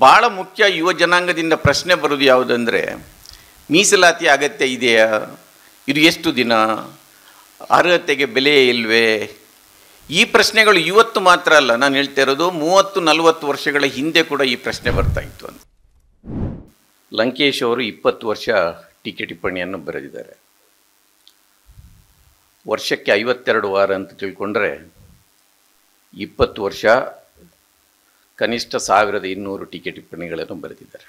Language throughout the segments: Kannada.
ಭಾಳ ಮುಖ್ಯ ಯುವ ಜನಾಂಗದಿಂದ ಪ್ರಶ್ನೆ ಬರೋದು ಯಾವುದಂದರೆ, ಮೀಸಲಾತಿ ಅಗತ್ಯ ಇದೆಯಾ, ಇದು ಎಷ್ಟು ದಿನ, ಅರ್ಹತೆಗೆ ಬೆಲೆ ಇಲ್ವೇ? ಈ ಪ್ರಶ್ನೆಗಳು ಇವತ್ತು ಮಾತ್ರ ಅಲ್ಲ, ನಾನು ಹೇಳ್ತಾ ಇರೋದು 30-40 ವರ್ಷಗಳ ಹಿಂದೆ ಕೂಡ ಈ ಪ್ರಶ್ನೆ ಬರ್ತಾ ಇತ್ತು ಅಂತ. ಲಂಕೇಶ್ ಅವರು 20 ವರ್ಷ ಟೀಕೆ ಟಿಪ್ಪಣಿಯನ್ನು ಬರೆದಿದ್ದಾರೆ. ವರ್ಷಕ್ಕೆ 52 ವಾರ ಅಂತ ತಿಳ್ಕೊಂಡ್ರೆ 20 ವರ್ಷ ಕನಿಷ್ಠ 1200 ಟೀಕೆ ಟಿಪ್ಪಣಿಗಳನ್ನು ಬರೆದಿದ್ದಾರೆ.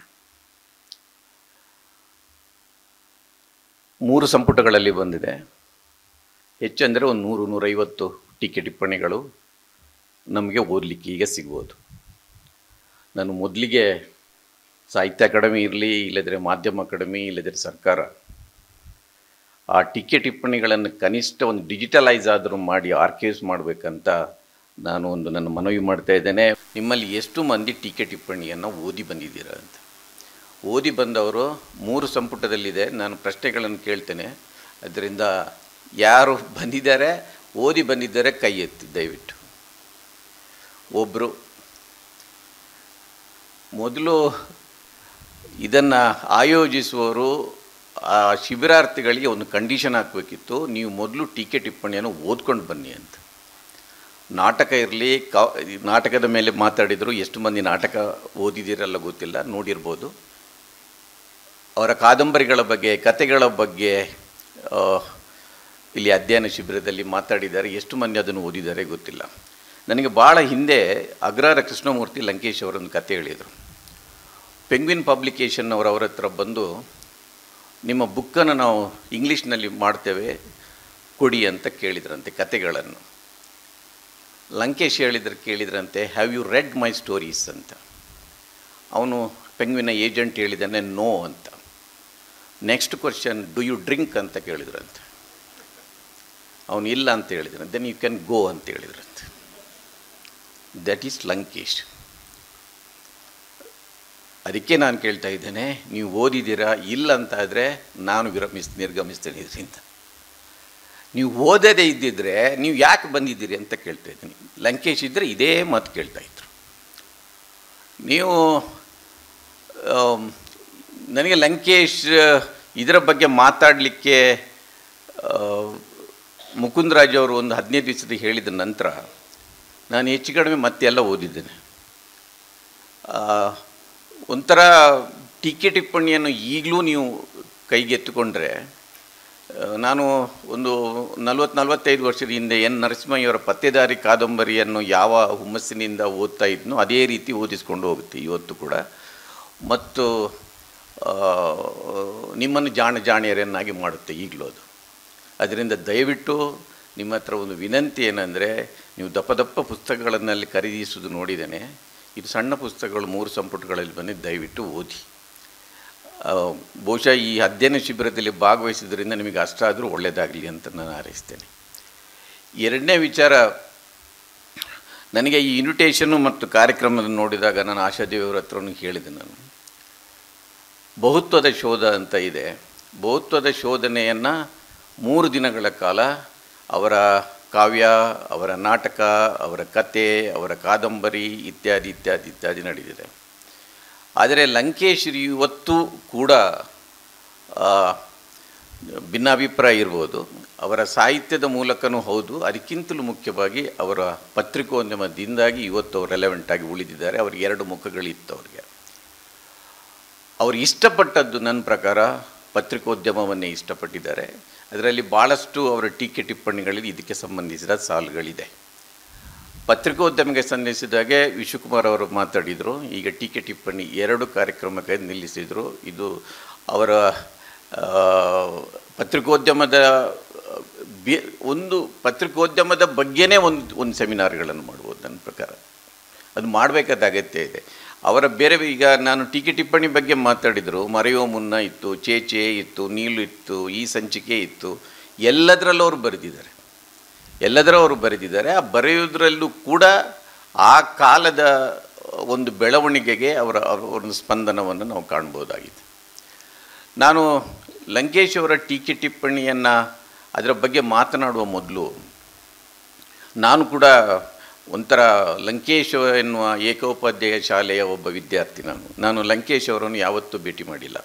3 ಸಂಪುಟಗಳಲ್ಲಿ ಬಂದಿದೆ. ಹೆಚ್ಚಂದರೆ ಒಂದು 100-150 ಟೀಕೆ ಟಿಪ್ಪಣಿಗಳು ನಮಗೆ ಓದಲಿಕ್ಕೆ ಈಗ ಸಿಗ್ಬೋದು. ನಾನು ಮೊದಲಿಗೆ ಸಾಹಿತ್ಯ ಅಕಾಡೆಮಿ ಇರಲಿ, ಇಲ್ಲದ್ರೆ ಮಾಧ್ಯಮ ಅಕಾಡೆಮಿ, ಇಲ್ಲದ್ರೆ ಸರ್ಕಾರ ಆ ಟೀಕೆ ಟಿಪ್ಪಣಿಗಳನ್ನು ಕನಿಷ್ಠ ಒಂದು ಡಿಜಿಟಲೈಸ್ ಆದರೂ ಮಾಡಿ ಆರ್ಕೈವ್ಸ್ ಮಾಡಬೇಕಂತ ನಾನು ನನ್ನ ಮನವಿ ಮಾಡ್ತಾ ಇದ್ದೇನೆ. ನಿಮ್ಮಲ್ಲಿ ಎಷ್ಟು ಮಂದಿ ಟೀಕೆ ಟಿಪ್ಪಣಿಯನ್ನು ಓದಿ ಬಂದಿದ್ದೀರಾ ಅಂತ. ಓದಿ ಬಂದವರು 3 ಸಂಪುಟದಲ್ಲಿದೆ. ನಾನು ಪ್ರಶ್ನೆಗಳನ್ನು ಕೇಳ್ತೇನೆ, ಅದರಿಂದ ಯಾರು ಬಂದಿದ್ದಾರೆ, ಓದಿ ಬಂದಿದ್ದಾರೆ ಕೈ ಎತ್ತಿ ದಯವಿಟ್ಟು. ಒಬ್ಬರು ಮೊದಲು ಇದನ್ನು ಆಯೋಜಿಸುವವರು ಆ ಶಿಬಿರಾರ್ಥಿಗಳಿಗೆ ಒಂದು ಕಂಡೀಷನ್ ಹಾಕಬೇಕಿತ್ತು, ನೀವು ಮೊದಲು ಟೀಕೆ ಟಿಪ್ಪಣಿಯನ್ನು ಓದ್ಕೊಂಡು ಬನ್ನಿ ಅಂತ. ನಾಟಕ ಇರಲಿ, ನಾಟಕದ ಮೇಲೆ ಮಾತಾಡಿದರು. ಎಷ್ಟು ಮಂದಿ ನಾಟಕ ಓದಿದ್ದೀರಲ್ಲ ಗೊತ್ತಿಲ್ಲ, ನೋಡಿರ್ಬೋದು. ಅವರ ಕಾದಂಬರಿಗಳ ಬಗ್ಗೆ, ಕತೆಗಳ ಬಗ್ಗೆ ಇಲ್ಲಿ ಅಧ್ಯಯನ ಶಿಬಿರದಲ್ಲಿ ಮಾತಾಡಿದ್ದಾರೆ. ಎಷ್ಟು ಮಂದಿ ಅದನ್ನು ಓದಿದ್ದಾರೆ ಗೊತ್ತಿಲ್ಲ. ನನಗೆ ಭಾಳ ಹಿಂದೆ ಅಗ್ರಹಾರ ಕೃಷ್ಣಮೂರ್ತಿ ಲಂಕೇಶ್ ಅವರೊಂದು ಕತೆ ಹೇಳಿದರು. ಪೆಂಗ್ವಿನ್ ಪಬ್ಲಿಕೇಶನ್ ಅವರ ಹತ್ರ ಬಂದು, ನಿಮ್ಮ ಬುಕ್ಕನ್ನು ನಾವು ಇಂಗ್ಲೀಷ್ನಲ್ಲಿ ಮಾಡ್ತೇವೆ ಕೊಡಿ ಅಂತ ಕೇಳಿದ್ರಂತೆ ಕತೆಗಳನ್ನು. ಲಂಕೇಶ್ ಕೇಳಿದ್ರಂತೆ, have you read my stories ಅಂತ. ಅವನು ಪೆಂಗ್ವಿನ ಏಜೆಂಟ್ ಹೇಳಿದ್ದಾನೆ ನೋ ಅಂತ. Next question, do you drink ಅಂತ ಕೇಳಿದ್ರಂತೆ. ಅವನು ಇಲ್ಲ ಅಂತ ಹೇಳಿದ್ರಂತೆ. ದೆನ್ ಯು ಕ್ಯಾನ್ ಗೋ ಅಂತ ಹೇಳಿದ್ರಂತೆ. That is Lankesh. ಅದಕ್ಕೆ ನಾನು ಕೇಳ್ತಾ ಇದ್ದೇನೆ, ನೀವು ಓದಿದ್ದೀರಾ? ಇಲ್ಲ ಅಂತ ಆದರೆ ನಾನು ನಿರ್ಗಮಿಸ್ತೇನೆ ಇದರಿಂದ. ನೀವು ಓದದೇ ಇದ್ದಿದ್ದರೆ ನೀವು ಯಾಕೆ ಬಂದಿದ್ದೀರಿ ಅಂತ ಕೇಳ್ತಾ ಇದ್ದೀನಿ. ಲಂಕೇಶ್ ಇದ್ದರೆ ಇದೇ ಮಾತು ಕೇಳ್ತಾಯಿದ್ರು. ನೀವು ನನಗೆ ಲಂಕೇಶ್ ಇದರ ಬಗ್ಗೆ ಮಾತಾಡಲಿಕ್ಕೆ ಮುಕುಂದರಾಜ್ ಅವರು ಒಂದು 15 ದಿವಸದ ಹೇಳಿದ ನಂತರ ನಾನು ಹೆಚ್ಚು ಕಡಿಮೆ ಮತ್ತೆಲ್ಲ ಓದಿದ್ದೇನೆ. ಒಂಥರ ಟೀಕೆ ಟಿಪ್ಪಣಿಯನ್ನು ಈಗಲೂ ನೀವು ಕೈಗೆತ್ತಿಕೊಂಡ್ರೆ, ನಾನು ಒಂದು 40-45 ವರ್ಷದ ಹಿಂದೆ ಎನ್ ನರಸಿಂಹಯ್ಯವರ ಪತ್ತೆದಾರಿ ಕಾದಂಬರಿಯನ್ನು ಯಾವ ಹುಮ್ಮಸ್ಸಿನಿಂದ ಓದ್ತಾ ಇದ್ನೋ ಅದೇ ರೀತಿ ಓದಿಸ್ಕೊಂಡು ಹೋಗುತ್ತೆ ಇವತ್ತು ಕೂಡ. ಮತ್ತು ನಿಮ್ಮನ್ನು ಜಾಣಿಯರನ್ನಾಗಿ ಮಾಡುತ್ತೆ ಈಗಲೂ ಅದು. ಅದರಿಂದ ದಯವಿಟ್ಟು ನಿಮ್ಮ ಹತ್ರ ಒಂದು ವಿನಂತಿ ಏನಂದರೆ, ನೀವು ದಪ್ಪ ಪುಸ್ತಕಗಳನ್ನಲ್ಲಿ ಖರೀದಿಸೋದು ನೋಡಿದ್ದೇನೆ. ಇದು ಸಣ್ಣ ಪುಸ್ತಕಗಳು 3 ಸಂಪುಟಗಳಲ್ಲಿ ಬಂದು ದಯವಿಟ್ಟು ಓದಿ. ಬಹುಶಃ ಈ ಅಧ್ಯಯನ ಶಿಬಿರದಲ್ಲಿ ಭಾಗವಹಿಸಿದ್ರಿಂದ ನಿಮಗೆ ಅಷ್ಟಾದರೂ ಒಳ್ಳೆಯದಾಗಲಿ ಅಂತ ನಾನು ಹಾರೈಸ್ತೇನೆ. ಎರಡನೇ ವಿಚಾರ, ನನಗೆ ಈ ಇನ್ವಿಟೇಷನ್ನು ಮತ್ತು ಕಾರ್ಯಕ್ರಮವನ್ನು ನೋಡಿದಾಗ ನಾನು ಆಶಾದೇವಿಯವರ ಹತ್ರನೂ ಹೇಳಿದೆ. ನಾನು ಬಹುತ್ವದ ಶೋಧ ಅಂತ ಇದೆ. ಬಹುತ್ವದ ಶೋಧನೆಯನ್ನು 3 ದಿನಗಳ ಕಾಲ ಅವರ ಕಾವ್ಯ, ಅವರ ನಾಟಕ, ಅವರ ಕತೆ, ಅವರ ಕಾದಂಬರಿ ಇತ್ಯಾದಿ ನಡೆದಿದೆ. ಆದರೆ ಲಂಕೇಶ್ ಇವತ್ತು ಕೂಡ ಭಿನ್ನಾಭಿಪ್ರಾಯ ಇರ್ಬೋದು. ಅವರ ಸಾಹಿತ್ಯದ ಮೂಲಕನೂ ಹೌದು, ಅದಕ್ಕಿಂತಲೂ ಮುಖ್ಯವಾಗಿ ಅವರ ಪತ್ರಿಕೋದ್ಯಮದಿಂದಾಗಿ ಇವತ್ತು ಅವರು ರೆಲೆವೆಂಟಾಗಿ ಉಳಿದಿದ್ದಾರೆ. ಅವ್ರಿಗೆ 2 ಮುಖಗಳಿತ್ತು. ಅವರು ಇಷ್ಟಪಟ್ಟದ್ದು ನನ್ನ ಪ್ರಕಾರ ಪತ್ರಿಕೋದ್ಯಮವನ್ನೇ ಇಷ್ಟಪಟ್ಟಿದ್ದಾರೆ. ಅದರಲ್ಲಿ ಭಾಳಷ್ಟು ಅವರ ಟೀಕೆ ಟಿಪ್ಪಣಿಗಳಲ್ಲಿ ಇದಕ್ಕೆ ಸಂಬಂಧಿಸಿದ ಸಾಲುಗಳಿದೆ. ಪತ್ರಿಕೋದ್ಯಮಕ್ಕೆ ಸಂಬಂಧಿಸಿದಾಗೆ ವಿಶ್ವಕುಮಾರ್ ಅವರು ಮಾತಾಡಿದರು. ಈಗ ಟೀಕೆ ಟಿಪ್ಪಣಿ 2 ಕಾರ್ಯಕ್ರಮಕ್ಕೆ ನಿಲ್ಲಿಸಿದರು. ಇದು ಅವರ ಪತ್ರಿಕೋದ್ಯಮದ ಬಗ್ಗೆನೇ ಒಂದು ಸೆಮಿನಾರ್ಗಳನ್ನು ಮಾಡ್ಬೋದು ನನ್ನ ಪ್ರಕಾರ. ಅದು ಮಾಡಬೇಕಾದ ಅಗತ್ಯ ಇದೆ. ಅವರ ಬೇರೆ ಈಗ ನಾನು ಟೀಕೆ ಟಿಪ್ಪಣಿ ಬಗ್ಗೆ ಮಾತಾಡಿದರು. ಮರೆಯುವ ಮುನ್ನ ಇತ್ತು, ಚೇಚೆ ಇತ್ತು, ನೀಲು ಇತ್ತು, ಈ ಸಂಚಿಕೆ ಇತ್ತು. ಎಲ್ಲದರಲ್ಲೂ ಅವರು ಬರೆದಿದ್ದಾರೆ. ಆ ಬರೆಯೋದ್ರಲ್ಲೂ ಕೂಡ ಆ ಕಾಲದ ಒಂದು ಬೆಳವಣಿಗೆಗೆ ಅವರ ಒಂದು ಸ್ಪಂದನವನ್ನು ನಾವು ಕಾಣ್ಬೋದಾಗಿದೆ. ನಾನು ಲಂಕೇಶ್ ಅವರ ಟೀಕೆ ಟಿಪ್ಪಣಿಯನ್ನು ಅದರ ಬಗ್ಗೆ ಮಾತನಾಡುವ ಮೊದಲು ನಾನು ಕೂಡ ಒಂಥರ ಲಂಕೇಶ್ ಎನ್ನುವ ಏಕೋಪಾಧ್ಯಾಯ ಶಾಲೆಯ ಒಬ್ಬ ವಿದ್ಯಾರ್ಥಿ. ನಾನು ಲಂಕೇಶ್ ಅವರನ್ನು ಯಾವತ್ತೂ ಭೇಟಿ ಮಾಡಿಲ್ಲ.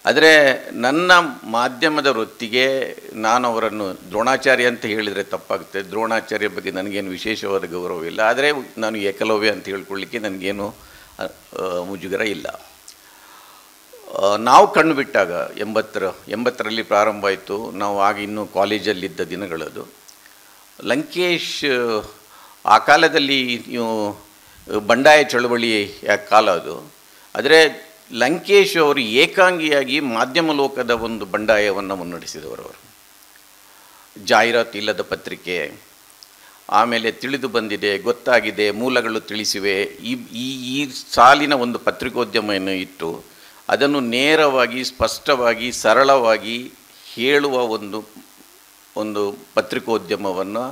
ಆದರೆ ನನ್ನ ಮಾಧ್ಯಮದ ವೃತ್ತಿಗೆ ನಾನು ಅವರನ್ನು ದ್ರೋಣಾಚಾರ್ಯ ಅಂತ ಹೇಳಿದರೆ ತಪ್ಪಾಗುತ್ತೆ. ದ್ರೋಣಾಚಾರ್ಯ ಬಗ್ಗೆ ನನಗೇನು ವಿಶೇಷವಾದ ಗೌರವವಿಲ್ಲ. ಆದರೆ ನಾನು ಏಕಲವ್ಯ ಅಂತ ಹೇಳ್ಕೊಳ್ಳಿಕ್ಕೆ ನನಗೇನು ಮುಜುಗರ ಇಲ್ಲ. ನಾವು ಕಣ್ಣು ಬಿಟ್ಟಾಗ 80ರಲ್ಲಿ ಪ್ರಾರಂಭ ಆಯಿತು. ನಾವು ಆಗ ಇನ್ನೂ ಕಾಲೇಜಲ್ಲಿದ್ದ ದಿನಗಳದು. ಲಂಕೇಶ್ ಆ ಕಾಲದಲ್ಲಿ ನೀವು ಬಂಡಾಯ ಚಳವಳಿಯ ಕಾಲ ಅದು. ಆದರೆ ಲಂಕೇಶ್ ಅವರು ಏಕಾಂಗಿಯಾಗಿ ಮಾಧ್ಯಮ ಲೋಕದ ಒಂದು ಬಂಡಾಯವನ್ನು ಮುನ್ನಡೆಸಿದವರು. ಅವರು ಜಾಹೀರಾತು ಇಲ್ಲದ ಪತ್ರಿಕೆ, ಆಮೇಲೆ ತಿಳಿದು ಬಂದಿದೆ, ಗೊತ್ತಾಗಿದೆ, ಮೂಲಗಳು ತಿಳಿಸಿವೆ, ಈ ಸಾಲಿನ ಒಂದು ಪತ್ರಿಕೋದ್ಯಮವನ್ನು ಇಟ್ಟು ಅದನ್ನು ನೇರವಾಗಿ, ಸ್ಪಷ್ಟವಾಗಿ, ಸರಳವಾಗಿ ಹೇಳುವ ಒಂದು ಪತ್ರಿಕೋದ್ಯಮವನ್ನು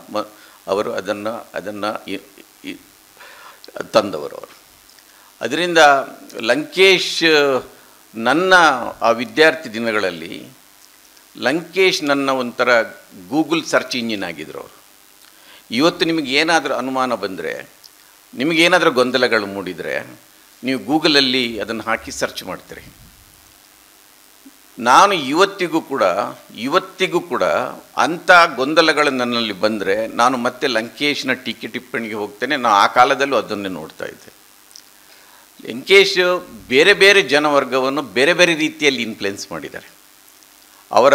ಅವರು ಅದನ್ನು ತಂದವರು ಅವರು. ಅದರಿಂದ ಲಂಕೇಶ್ ನನ್ನ ಆ ವಿದ್ಯಾರ್ಥಿ ದಿನಗಳಲ್ಲಿ ಲಂಕೇಶ್ ನನ್ನ ಒಂಥರ ಗೂಗಲ್ ಸರ್ಚ್ ಇಂಜಿನ್ ಆಗಿದ್ದರು ಅವರು. ಇವತ್ತು ನಿಮಗೆ ಏನಾದರೂ ಅನುಮಾನ ಬಂದರೆ, ನಿಮಗೇನಾದರೂ ಗೊಂದಲಗಳು ಮೂಡಿದರೆ ನೀವು ಗೂಗಲಲ್ಲಿ ಅದನ್ನು ಹಾಕಿ ಸರ್ಚ್ ಮಾಡ್ತೀರಿ. ನಾನು ಇವತ್ತಿಗೂ ಕೂಡ ಅಂಥ ಗೊಂದಲಗಳು ನನ್ನಲ್ಲಿ ಬಂದರೆ ನಾನು ಮತ್ತೆ ಲಂಕೇಶ್ನ ಟೀಕೆ ಟಿಪ್ಪಣಿಗೆ ಹೋಗ್ತೇನೆ. ನಾನು ಆ ಕಾಲದಲ್ಲೂ ಅದನ್ನೇ ನೋಡ್ತಾ ಇದ್ದೆ. ಲಂಕೇಶ್ ಬೇರೆ ಬೇರೆ ಜನವರ್ಗವನ್ನು ಬೇರೆ ಬೇರೆ ರೀತಿಯಲ್ಲಿ ಇನ್ಫ್ಲುಯೆನ್ಸ್ ಮಾಡಿದ್ದಾರೆ. ಅವರ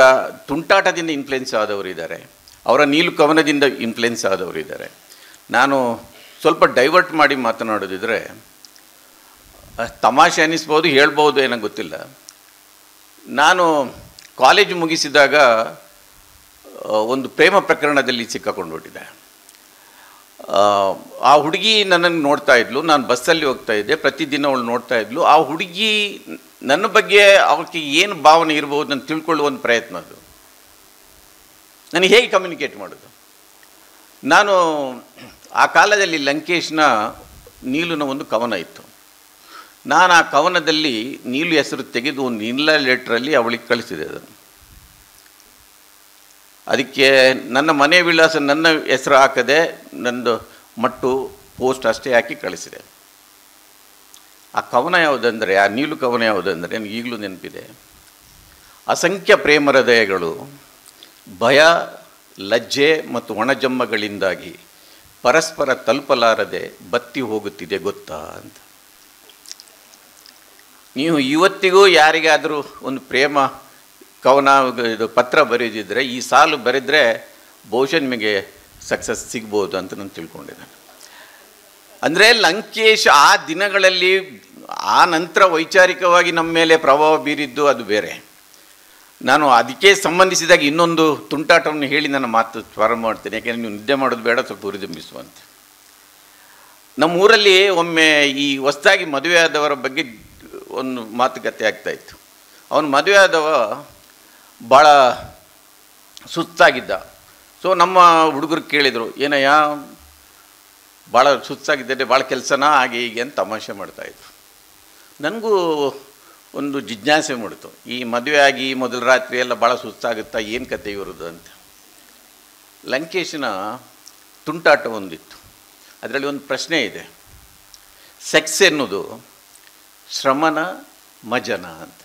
ತುಂಟಾಟದಿಂದ ಇನ್ಫ್ಲುಯೆನ್ಸ್ ಆದವರಿದ್ದಾರೆ, ಅವರ ನೀಲು ಕವನದಿಂದ ಇನ್ಫ್ಲುಯೆನ್ಸ್ ಆದವರಿದ್ದಾರೆ. ನಾನು ಸ್ವಲ್ಪ ಡೈವರ್ಟ್ ಮಾಡಿ ಮಾತನಾಡೋದಿದ್ರೆ ತಮಾಷೆ ಅನ್ನಿಸ್ಬೋದು, ಹೇಳ್ಬೋದು, ಏನೋ ಗೊತ್ತಿಲ್ಲ. ನಾನು ಕಾಲೇಜು ಮುಗಿಸಿದಾಗ ಒಂದು ಪ್ರೇಮ ಪ್ರಕರಣದಲ್ಲಿ ಸಿಕ್ಕಾಕೊಂಡ್ಬಿಟ್ಟಿದ್ದೆ. ಆ ಹುಡುಗಿ ನನ್ನನ್ನು ನೋಡ್ತಾ ಇದ್ಲು. ನಾನು ಬಸ್ಸಲ್ಲಿ ಹೋಗ್ತಾ ಇದ್ದೆ, ಪ್ರತಿದಿನ ಅವಳು ನೋಡ್ತಾ ಇದ್ಲು. ಆ ಹುಡುಗಿ ನನ್ನ ಬಗ್ಗೆ ಅವಕ್ಕೆ ಏನು ಭಾವನೆ ಇರ್ಬೋದು ಅಂತ ತಿಳ್ಕೊಳ್ಳುವ ಒಂದು ಪ್ರಯತ್ನ ಅದು. ನನಗೆ ಹೇಗೆ ಕಮ್ಯುನಿಕೇಟ್ ಮಾಡೋದು? ನಾನು ಆ ಕಾಲದಲ್ಲಿ ಲಂಕೇಶ್ನ ನೀಲುನ ಒಂದು ಕವನ ಇತ್ತು. ನಾನು ಆ ಕವನದಲ್ಲಿ ನೀಲು ಹೆಸರು ತೆಗೆದು ಒಂದು ಇನ್ಲಾ ಲೆಟ್ರಲ್ಲಿ ಅವಳಿಗೆ ಕಳಿಸಿದೆ. ಅದಕ್ಕೆ ನನ್ನ ಮನೆ ವಿಳಾಸ, ನನ್ನ ಹೆಸರು ಹಾಕದೆ ನಂದು ಮಟ್ಟು ಪೋಸ್ಟ್ ಅಷ್ಟೇ ಹಾಕಿ ಕಳಿಸಿದೆ. ಆ ಕವನ ಯಾವುದಂದರೆ, ಆ ನೀಲು ಕವನ ಯಾವುದಂದರೆ ನನಗೆ ಈಗಲೂ ನೆನಪಿದೆ. ಅಸಂಖ್ಯ ಪ್ರೇಮ ಹೃದಯಗಳು ಭಯ, ಲಜ್ಜೆ ಮತ್ತು ಒಣಜಮ್ಮಗಳಿಂದಾಗಿ ಪರಸ್ಪರ ತಲುಪಲಾರದೆ ಬತ್ತಿ ಹೋಗುತ್ತಿದೆ ಗೊತ್ತಾ ಅಂತ. ನೀವು ಇವತ್ತಿಗೂ ಯಾರಿಗಾದರೂ ಒಂದು ಪ್ರೇಮ ಕವನ ಇದು ಪತ್ರ ಬರೆದಿದ್ದರೆ ಈ ಸಾಲು ಬರೆದರೆ ಬಹುಶಃ ನಿಮಗೆ ಸಕ್ಸಸ್ ಸಿಗ್ಬೋದು ಅಂತ ನಾನು ತಿಳ್ಕೊಂಡಿದ್ದೇನೆ. ಅಂದರೆ ಲಂಕೇಶ್ ಆ ದಿನಗಳಲ್ಲಿ, ಆ ನಂತರ ವೈಚಾರಿಕವಾಗಿ ನಮ್ಮ ಮೇಲೆ ಪ್ರಭಾವ ಬೀರಿದ್ದು ಅದು ಬೇರೆ. ನಾನು ಅದಕ್ಕೆ ಸಂಬಂಧಿಸಿದಾಗ ಇನ್ನೊಂದು ತುಂಟಾಟವನ್ನು ಹೇಳಿ ನನ್ನ ಮಾತು ಪ್ರಾರಂಭ ಮಾಡ್ತೇನೆ. ಯಾಕೆಂದರೆ ನೀವು ನಿದ್ದೆ ಮಾಡೋದು ಬೇಡ, ಸ್ವಲ್ಪ ಹುರಿದುಂಬಿಸುವಂತೆ. ನಮ್ಮ ಊರಲ್ಲಿ ಒಮ್ಮೆ ಈ ಹೊಸದಾಗಿ ಮದುವೆ ಆದವರ ಬಗ್ಗೆ ಒಂದು ಮಾತುಕತೆ ಆಗ್ತಾಯಿತ್ತು. ಅವನು ಮದುವೆ ಆದವ ಭಾಳ ಸುಸ್ತಾಗಿದ್ದ. ಸೊ ನಮ್ಮ ಹುಡುಗರು ಕೇಳಿದರು, ಏನಯ್ಯ ಭಾಳ ಸುಸ್ತಾಗಿದ್ದರೆ, ಭಾಳ ಕೆಲಸನ ಹಾಗೆ ಹೀಗೆ ಅಂತ ತಮಾಷೆ ಮಾಡ್ತಾಯಿದ್ರು. ನನಗೂ ಒಂದು ಜಿಜ್ಞಾಸೆ ಮೂಡಿತು, ಈ ಮದುವೆ ಆಗಿ ಮೊದಲ ರಾತ್ರಿ ಎಲ್ಲ ಭಾಳ ಸುಸ್ತಾಗುತ್ತಾ, ಏನು ಕತೆ ಇವ್ರದ್ದು ಅಂತ. ಲಂಕೇಶನ ತುಂಟಾಟ ಒಂದಿತ್ತು. ಅದರಲ್ಲಿ ಒಂದು ಪ್ರಶ್ನೆ ಇದೆ, ಸೆಕ್ಸ್ ಎನ್ನುವುದು ಶ್ರಮನ ಮಜನ ಅಂತ.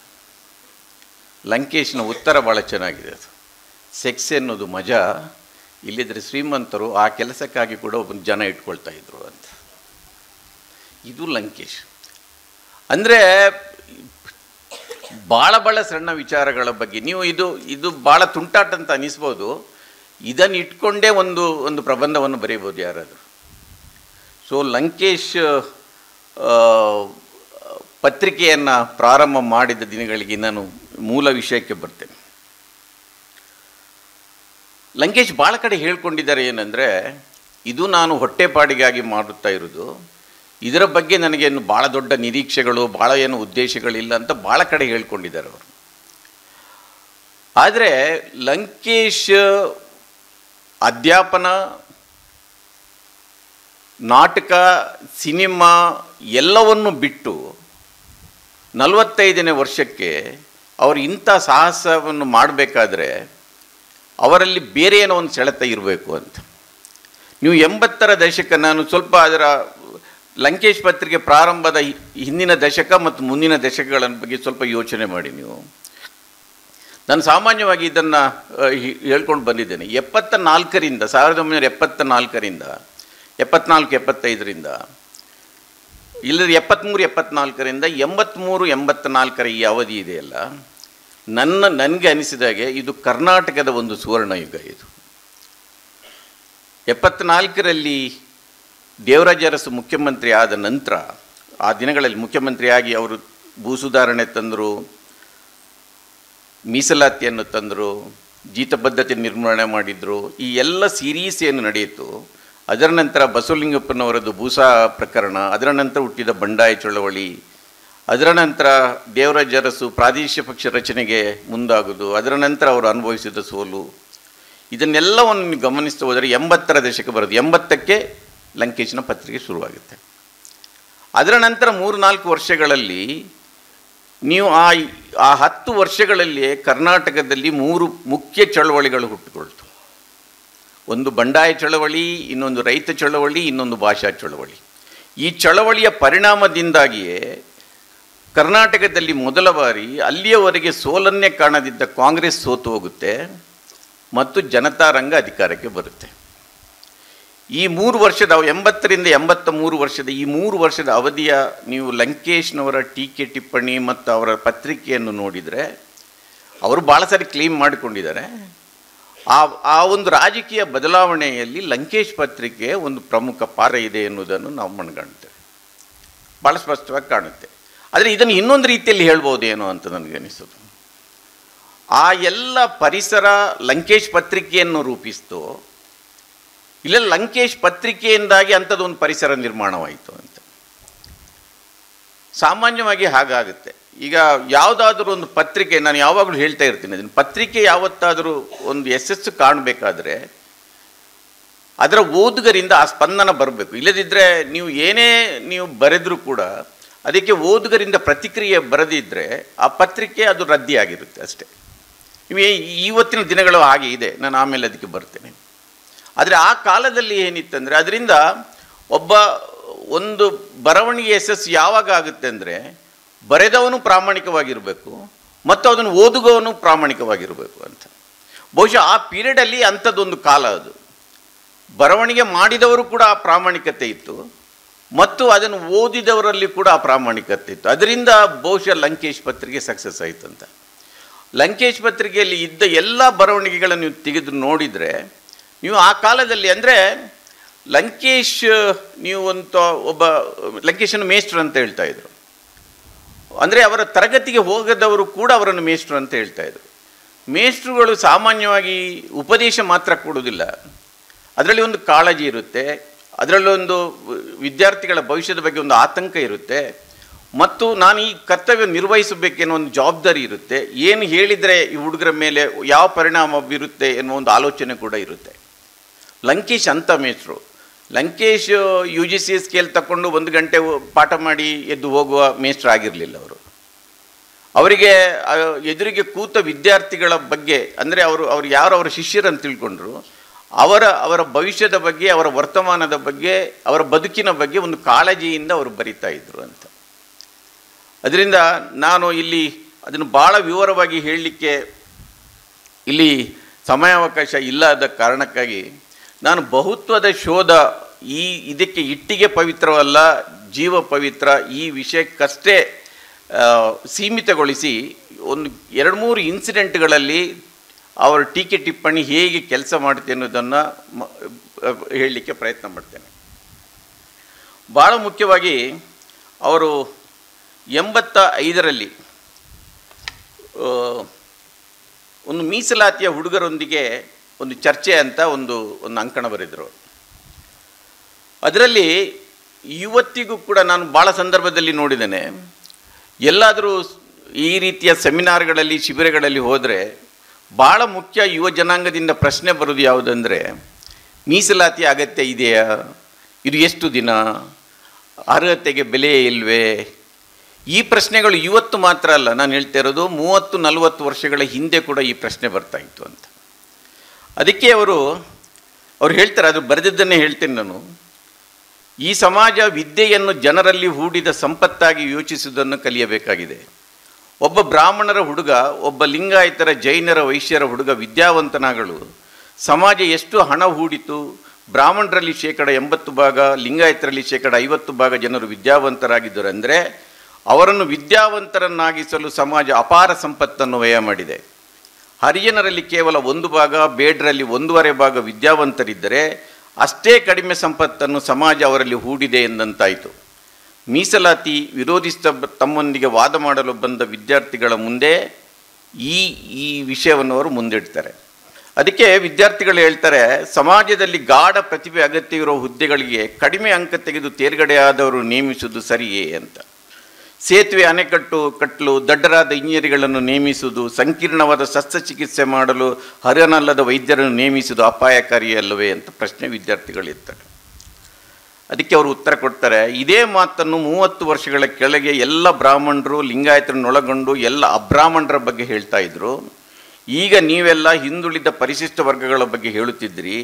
ಲಂಕೇಶ್ನ ಉತ್ತರ ಭಾಳ ಚೆನ್ನಾಗಿದೆ. ಅದು ಸೆಕ್ಸ್ ಎನ್ನುವುದು ಮಜಾ, ಇಲ್ಲಿದ್ದರೆ ಶ್ರೀಮಂತರು ಆ ಕೆಲಸಕ್ಕಾಗಿ ಕೂಡ ಒಬ್ಬ ಜನ ಇಟ್ಕೊಳ್ತಾ ಇದ್ರು ಅಂತ. ಇದು ಲಂಕೇಶ್. ಅಂದರೆ ಭಾಳ ಸಣ್ಣ ವಿಚಾರಗಳ ಬಗ್ಗೆ ನೀವು ಇದು ಭಾಳ ತುಂಟಾಟ ಅಂತ ಅನ್ನಿಸ್ಬೋದು. ಇದನ್ನು ಇಟ್ಕೊಂಡೇ ಒಂದು ಪ್ರಬಂಧವನ್ನು ಬರೀಬೋದು ಯಾರಾದರೂ. ಸೊ ಲಂಕೇಶ್ ಪತ್ರಿಕೆಯನ್ನು ಪ್ರಾರಂಭ ಮಾಡಿದ ದಿನಗಳಿಗೆ ನಾನು ಮೂಲ ವಿಷಯಕ್ಕೆ ಬರ್ತೇನೆ. ಲಂಕೇಶ್ ಭಾಳ ಕಡೆ ಹೇಳ್ಕೊಂಡಿದ್ದಾರೆ ಏನಂದರೆ, ಇದು ನಾನು ಹೊಟ್ಟೆಪಾಡಿಗಾಗಿ ಮಾಡುತ್ತಾ ಇರೋದು, ಇದರ ಬಗ್ಗೆ ನನಗೇನು ಭಾಳ ದೊಡ್ಡ ನಿರೀಕ್ಷೆಗಳು, ಭಾಳ ಏನು ಉದ್ದೇಶಗಳಿಲ್ಲ ಅಂತ ಭಾಳ ಕಡೆ ಹೇಳ್ಕೊಂಡಿದ್ದಾರೆ ಅವರು. ಆದರೆ ಲಂಕೇಶ್ ಅಧ್ಯಾಪನ, ನಾಟಕ, ಸಿನಿಮಾ ಎಲ್ಲವನ್ನು ಬಿಟ್ಟು 45ನೇ ವರ್ಷಕ್ಕೆ ಅವರು ಇಂಥ ಸಾಹಸವನ್ನು ಮಾಡಬೇಕಾದ್ರೆ ಅವರಲ್ಲಿ ಬೇರೆ ಏನೋ ಒಂದು ಸೆಳೆತ ಇರಬೇಕು ಅಂತ. ನೀವು 80ರ ದಶಕ, ನಾನು ಸ್ವಲ್ಪ ಅದರ ಲಂಕೇಶ್ ಪತ್ರಿಕೆ ಪ್ರಾರಂಭದ ಹಿಂದಿನ ದಶಕ ಮತ್ತು ಮುಂದಿನ ದಶಕಗಳ ಬಗ್ಗೆ ಸ್ವಲ್ಪ ಯೋಚನೆ ಮಾಡಿ ನೀವು. ನಾನು ಸಾಮಾನ್ಯವಾಗಿ ಇದನ್ನು ಹೇಳ್ಕೊಂಡು ಬಂದಿದ್ದೇನೆ. 74ರಿಂದ 1974ರಿಂದ 74-75ರಿಂದ ಇಲ್ಲದ್ರೆ 73-74ರಿಂದ 83-84ರ ಈ ಅವಧಿ ಇದೆಯಲ್ಲ, ನನಗೆ ಅನಿಸಿದಾಗೆ ಇದು ಕರ್ನಾಟಕದ ಒಂದು ಸುವರ್ಣ ಯುಗ. ಇದು 74ರಲ್ಲಿ ದೇವರಾಜ ಅರಸು ಮುಖ್ಯಮಂತ್ರಿ ಆದ ನಂತರ, ಆ ದಿನಗಳಲ್ಲಿ ಮುಖ್ಯಮಂತ್ರಿಯಾಗಿ ಅವರು ಭೂ ಸುಧಾರಣೆ ತಂದರು, ಮೀಸಲಾತಿಯನ್ನು ತಂದರು, ಜೀತಬದ್ಧತೆ ನಿರ್ಮಾಣ ಮಾಡಿದರು. ಈ ಎಲ್ಲ ಸೀರೀಸ್ ಏನು ನಡೆಯಿತು, ಅದರ ನಂತರ ಬಸವಲಿಂಗಪ್ಪನವರದ್ದು ಭೂಸಾ ಪ್ರಕರಣ, ಅದರ ನಂತರ ಹುಟ್ಟಿದ ಬಂಡಾಯ ಚಳವಳಿ, ಅದರ ನಂತರ ದೇವರಾಜ ಅರಸು ಪ್ರಾದೇಶಿಕ ಪಕ್ಷ ರಚನೆಗೆ ಮುಂದಾಗೋದು, ಅದರ ನಂತರ ಅವರು ಅನುಭವಿಸಿದ ಸೋಲು, ಇದನ್ನೆಲ್ಲವನ್ನು ಗಮನಿಸ್ತಾ ಹೋದರೆ 80ರ ದಶಕ ಬರೋದು. 80ಕ್ಕೆ ಲಂಕೇಶನ ಪತ್ರಿಕೆ ಶುರುವಾಗುತ್ತೆ. ಅದರ ನಂತರ 3-4 ವರ್ಷಗಳಲ್ಲಿ ನೀವು ಆ 10 ವರ್ಷಗಳಲ್ಲಿಯೇ ಕರ್ನಾಟಕದಲ್ಲಿ 3 ಮುಖ್ಯ ಚಳವಳಿಗಳು ಹುಟ್ಟುಕೊಳ್ತು. ಒಂದು ಬಂಡಾಯ ಚಳವಳಿ, ಇನ್ನೊಂದು ರೈತ ಚಳವಳಿ, ಇನ್ನೊಂದು ಭಾಷಾ ಚಳವಳಿ. ಈ ಚಳವಳಿಯ ಪರಿಣಾಮದಿಂದಾಗಿಯೇ ಕರ್ನಾಟಕದಲ್ಲಿ ಮೊದಲ ಬಾರಿ ಅಲ್ಲಿಯವರೆಗೆ ಸೋಲನ್ನೇ ಕಾಣದಿದ್ದ ಕಾಂಗ್ರೆಸ್ ಸೋತು ಹೋಗುತ್ತೆ ಮತ್ತು ಜನತಾರಂಗ ಅಧಿಕಾರಕ್ಕೆ ಬರುತ್ತೆ. ಈ 3 ವರ್ಷದ 80ರಿಂದ 83 ವರ್ಷದ ಈ 3 ವರ್ಷದ ಅವಧಿಯ ನೀವು ಲಂಕೇಶ್ನವರ ಟೀಕೆ ಟಿಪ್ಪಣಿ ಮತ್ತು ಅವರ ಪತ್ರಿಕೆಯನ್ನು ನೋಡಿದರೆ, ಅವರು ಭಾಳ ಸಾರಿ ಕ್ಲೇಮ್ ಮಾಡಿಕೊಂಡಿದ್ದಾರೆ, ಆ ಒಂದು ರಾಜಕೀಯ ಬದಲಾವಣೆಯಲ್ಲಿ ಲಂಕೇಶ್ ಪತ್ರಿಕೆ ಒಂದು ಪ್ರಮುಖ ಪಾತ್ರ ಇದೆ ಎನ್ನುವುದನ್ನು ನಾವು ಮನಗಾಣ್ತೇವೆ, ಭಾಳ ಸ್ಪಷ್ಟವಾಗಿ ಕಾಣುತ್ತೆ. ಆದರೆ ಇದನ್ನು ಇನ್ನೊಂದು ರೀತಿಯಲ್ಲಿ ಹೇಳ್ಬೋದೇನೋ ಅಂತ ನನಗನ್ನಿಸೋದು. ಆ ಎಲ್ಲ ಪರಿಸರ ಲಂಕೇಶ್ ಪತ್ರಿಕೆಯನ್ನು ರೂಪಿಸ್ತು, ಇಲ್ಲ ಲಂಕೇಶ್ ಪತ್ರಿಕೆಯಿಂದಾಗಿ ಅಂಥದ್ದೊಂದು ಪರಿಸರ ನಿರ್ಮಾಣವಾಯಿತು ಅಂತ. ಸಾಮಾನ್ಯವಾಗಿ ಹಾಗಾಗುತ್ತೆ. ಈಗ ಯಾವುದಾದ್ರೂ ಒಂದು ಪತ್ರಿಕೆ, ನಾನು ಯಾವಾಗಲೂ ಹೇಳ್ತಾ ಇರ್ತೀನಿ ಅದನ್ನು, ಪತ್ರಿಕೆ ಯಾವತ್ತಾದರೂ ಒಂದು ಯಶಸ್ಸು ಕಾಣಬೇಕಾದ್ರೆ ಅದರ ಓದುಗರಿಂದ ಆ ಸ್ಪಂದನ ಬರಬೇಕು. ಇಲ್ಲದಿದ್ದರೆ ನೀವು ಏನೇ ಬರೆದರೂ ಕೂಡ ಅದಕ್ಕೆ ಓದುಗರಿಂದ ಪ್ರತಿಕ್ರಿಯೆ ಬರದಿದ್ದರೆ ಆ ಪತ್ರಿಕೆ ಅದು ರದ್ದಿಯಾಗಿರುತ್ತೆ ಅಷ್ಟೇ. ಇವತ್ತಿನ ದಿನಗಳು ಹಾಗೆ ಇದೆ, ನಾನು ಆಮೇಲೆ ಅದಕ್ಕೆ ಬರ್ತೇನೆ. ಆದರೆ ಆ ಕಾಲದಲ್ಲಿ ಏನಿತ್ತಂದರೆ, ಅದರಿಂದ ಒಂದು ಬರವಣಿಗೆ ಯಶಸ್ಸು ಯಾವಾಗ ಆಗುತ್ತೆ ಅಂದರೆ, ಬರೆದವನು ಪ್ರಾಮಾಣಿಕವಾಗಿರಬೇಕು ಮತ್ತು ಅದನ್ನು ಓದುಗವನು ಪ್ರಾಮಾಣಿಕವಾಗಿರಬೇಕು ಅಂತ. ಬಹುಶಃ ಆ ಪೀರಿಯಡಲ್ಲಿ ಅಂಥದ್ದೊಂದು ಕಾಲ ಅದು. ಬರವಣಿಗೆ ಮಾಡಿದವರು ಕೂಡ ಆ ಪ್ರಾಮಾಣಿಕತೆ ಇತ್ತು ಮತ್ತು ಅದನ್ನು ಓದಿದವರಲ್ಲಿ ಕೂಡ ಆ ಪ್ರಾಮಾಣಿಕತೆ ಇತ್ತು. ಅದರಿಂದ ಬಹುಶಃ ಲಂಕೇಶ್ ಪತ್ರಿಕೆ ಸಕ್ಸಸ್ ಆಯಿತು ಅಂತ. ಲಂಕೇಶ್ ಪತ್ರಿಕೆಯಲ್ಲಿ ಇದ್ದ ಎಲ್ಲ ಬರವಣಿಗೆಗಳನ್ನು ನೀವು ತೆಗೆದು ನೋಡಿದರೆ, ನೀವು ಆ ಕಾಲದಲ್ಲಿ ಅಂದರೆ ಲಂಕೇಶ್, ನೀವು ಒಬ್ಬ ಲಂಕೇಶನ ಮೇಷ್ಟ್ರು ಅಂತ ಹೇಳ್ತಾ ಇದ್ರು. ಅಂದರೆ ಅವರ ತರಗತಿಗೆ ಹೋಗದವರು ಕೂಡ ಅವರನ್ನು ಮೇಷ್ಟ್ರು ಅಂತ ಹೇಳ್ತಾ ಇದ್ರು. ಮೇಷ್ಟ್ರುಗಳು ಸಾಮಾನ್ಯವಾಗಿ ಉಪದೇಶ ಮಾತ್ರ ಕೊಡೋದಿಲ್ಲ, ಅದರಲ್ಲಿ ಒಂದು ಕಾಳಜಿ ಇರುತ್ತೆ, ಅದರಲ್ಲೊಂದು ವಿದ್ಯಾರ್ಥಿಗಳ ಭವಿಷ್ಯದ ಬಗ್ಗೆ ಒಂದು ಆತಂಕ ಇರುತ್ತೆ ಮತ್ತು ನಾನು ಈ ಕರ್ತವ್ಯ ನಿರ್ವಹಿಸಬೇಕೆನ್ನೋ ಒಂದು ಜವಾಬ್ದಾರಿ ಇರುತ್ತೆ. ಏನು ಹೇಳಿದರೆ ಈ ಹುಡುಗರ ಮೇಲೆ ಯಾವ ಪರಿಣಾಮ ಬೀರುತ್ತೆ ಎನ್ನುವ ಒಂದು ಆಲೋಚನೆ ಕೂಡ ಇರುತ್ತೆ. ಲಂಕೇಶ್ ಅಂಥ ಮೇಷ್ಟ್ರು. ಲಂಕೇಶ್ UGC ಸ್ಕೇಲ್ ತಗೊಂಡು 1 ಗಂಟೆ ಪಾಠ ಮಾಡಿ ಎದ್ದು ಹೋಗುವ ಮೇಷ್ಟ್ರು ಆಗಿರಲಿಲ್ಲ ಅವರು. ಅವರಿಗೆ ಎದುರಿಗೆ ಕೂತ ವಿದ್ಯಾರ್ಥಿಗಳ ಬಗ್ಗೆ, ಅಂದರೆ ಅವರು ಯಾರು ಅವರ ಶಿಷ್ಯರನ್ನು ತಿಳ್ಕೊಂಡ್ರು, ಅವರ ಭವಿಷ್ಯದ ಬಗ್ಗೆ, ಅವರ ವರ್ತಮಾನದ ಬಗ್ಗೆ, ಅವರ ಬದುಕಿನ ಬಗ್ಗೆ ಒಂದು ಕಾಳಜಿಯಿಂದ ಅವರು ಬರಿತಾ ಇದ್ರು ಅಂತ. ಅದರಿಂದ ನಾನು ಇಲ್ಲಿ ಅದನ್ನು ಭಾಳ ವಿವರವಾಗಿ ಹೇಳಲಿಕ್ಕೆ ಇಲ್ಲಿ ಸಮಯಾವಕಾಶ ಇಲ್ಲದ ಕಾರಣಕ್ಕಾಗಿ ನಾನು ಬಹುತ್ವದ ಶೋಧ ಇದಕ್ಕೆ ಇಟ್ಟಿಗೆ ಪವಿತ್ರವಲ್ಲ ಜೀವ ಪವಿತ್ರ ಈ ವಿಷಯಕ್ಕಷ್ಟೇ ಸೀಮಿತಗೊಳಿಸಿ ಒಂದು 2-3 ಇನ್ಸಿಡೆಂಟ್ಗಳಲ್ಲಿ ಅವರ ಟೀಕೆ ಟಿಪ್ಪಣಿ ಹೇಗೆ ಕೆಲಸ ಮಾಡುತ್ತೆ ಅನ್ನೋದನ್ನು ಹೇಳಲಿಕ್ಕೆ ಪ್ರಯತ್ನ ಮಾಡ್ತೇನೆ. ಭಾಳ ಮುಖ್ಯವಾಗಿ ಅವರು 85ರಲ್ಲಿ ಒಂದು ಮೀಸಲಾತಿಯ ಹುಡುಗರೊಂದಿಗೆ ಒಂದು ಚರ್ಚೆ ಅಂತ ಒಂದು ಅಂಕಣ ಬರೆದರು. ಅದರಲ್ಲಿ ಇವತ್ತಿಗೂ ಕೂಡ ನಾನು ಭಾಳ ಸಂದರ್ಭದಲ್ಲಿ ನೋಡಿದ್ದೇನೆ, ಎಲ್ಲಾದರೂ ಈ ರೀತಿಯ ಸೆಮಿನಾರ್ಗಳಲ್ಲಿ ಶಿಬಿರಗಳಲ್ಲಿ ಹೋದರೆ ಭಾಳ ಮುಖ್ಯ ಯುವ ಜನಾಂಗದಿಂದ ಪ್ರಶ್ನೆ ಬರೋದು ಯಾವುದಂದರೆ, ಮೀಸಲಾತಿ ಅಗತ್ಯ ಇದೆಯಾ, ಇದು ಎಷ್ಟು ದಿನ, ಅರ್ಹತೆಗೆ ಬೆಲೆ ಇಲ್ವೇ? ಈ ಪ್ರಶ್ನೆಗಳು ಇವತ್ತು ಮಾತ್ರ ಅಲ್ಲ, ನಾನು ಹೇಳ್ತಾ ಇರೋದು 30-40 ವರ್ಷಗಳ ಹಿಂದೆ ಕೂಡ ಈ ಪ್ರಶ್ನೆ ಬರ್ತಾಯಿತ್ತು ಅಂತ. ಅದಕ್ಕೆ ಅವರು ಅವ್ರು ಹೇಳ್ತಾರೆ, ಅದು ಬರೆದಿದ್ದನ್ನೇ ಹೇಳ್ತೇನೆ ನಾನು. ಈ ಸಮಾಜ ವಿದ್ಯೆಯನ್ನು ಜನರಲ್ಲಿ ಹೂಡಿದ ಸಂಪತ್ತಾಗಿ ಯೋಚಿಸುವುದನ್ನು ಕಲಿಯಬೇಕಾಗಿದೆ. ಒಬ್ಬ ಬ್ರಾಹ್ಮಣರ ಹುಡುಗ, ಒಬ್ಬ ಲಿಂಗಾಯತರ, ಜೈನರ, ವೈಶ್ಯರ ಹುಡುಗ ವಿದ್ಯಾವಂತನಾಗಲು ಸಮಾಜ ಎಷ್ಟು ಹಣ ಹೂಡಿತು? ಬ್ರಾಹ್ಮಣರಲ್ಲಿ 80%, ಲಿಂಗಾಯತರಲ್ಲಿ 50% ಜನರು ವಿದ್ಯಾವಂತರಾಗಿದ್ದರು. ಅಂದರೆ ಅವರನ್ನು ವಿದ್ಯಾವಂತರನ್ನಾಗಿಸಲು ಸಮಾಜ ಅಪಾರ ಸಂಪತ್ತನ್ನು ವ್ಯಯ ಮಾಡಿದೆ. ಹರಿಜನರಲ್ಲಿ ಕೇವಲ 1%, ಬೇಡರಲ್ಲಿ 1.25% ವಿದ್ಯಾವಂತರಿದ್ದರೆ ಅಷ್ಟೇ ಕಡಿಮೆ ಸಂಪತ್ತನ್ನು ಸಮಾಜ ಅವರಲ್ಲಿ ಹೂಡಿದೆ ಎಂದಂತಾಯಿತು. ಮೀಸಲಾತಿ ವಿರೋಧಿಸಿದ ತಮ್ಮೊಂದಿಗೆ ವಾದ ಮಾಡಲು ಬಂದ ವಿದ್ಯಾರ್ಥಿಗಳ ಮುಂದೆ ಈ ವಿಷಯವನ್ನು ಅವರು ಮುಂದಿಡ್ತಾರೆ. ಅದಕ್ಕೆ ವಿದ್ಯಾರ್ಥಿಗಳು ಹೇಳ್ತಾರೆ, ಸಮಾಜದಲ್ಲಿ ಗಾಢ ಪ್ರತಿಭೆ ಅಗತ್ಯವಿರುವ ಹುದ್ದೆಗಳಿಗೆ ಕಡಿಮೆ ಅಂಕ ತೆಗೆದು ತೇರ್ಗಡೆಯಾದವರು ನೇಮಿಸುವುದು ಸರಿಯೇ ಅಂತ. ಸೇತುವೆ, ಅಣೆಕಟ್ಟು ಕಟ್ಟಲು ದಡ್ಡರಾದ ಇಂಜಿನಿಯರ್ಗಳನ್ನು ನೇಮಿಸುವುದು, ಸಂಕೀರ್ಣವಾದ ಶಸ್ತ್ರಚಿಕಿತ್ಸೆ ಮಾಡಲು ಅರ್ಹನಲ್ಲದ ವೈದ್ಯರನ್ನು ನೇಮಿಸುವುದು ಅಪಾಯಕಾರಿಯಲ್ಲವೇ ಅಂತ ಪ್ರಶ್ನೆ ವಿದ್ಯಾರ್ಥಿಗಳಿರ್ತಾರೆ. ಅದಕ್ಕೆ ಅವರು ಉತ್ತರ ಕೊಡ್ತಾರೆ, ಇದೇ ಮಾತನ್ನು 30 ವರ್ಷಗಳ ಕೆಳಗೆ ಎಲ್ಲ ಬ್ರಾಹ್ಮಣರು, ಲಿಂಗಾಯತರನ್ನೊಳಗೊಂಡು ಎಲ್ಲ ಅಬ್ರಾಹ್ಮಣರ ಬಗ್ಗೆ ಹೇಳ್ತಾ ಇದ್ರು. ಈಗ ನೀವೆಲ್ಲ ಹಿಂದುಳಿದ ಪರಿಶಿಷ್ಟ ವರ್ಗಗಳ ಬಗ್ಗೆ ಹೇಳುತ್ತಿದ್ದಿರಿ.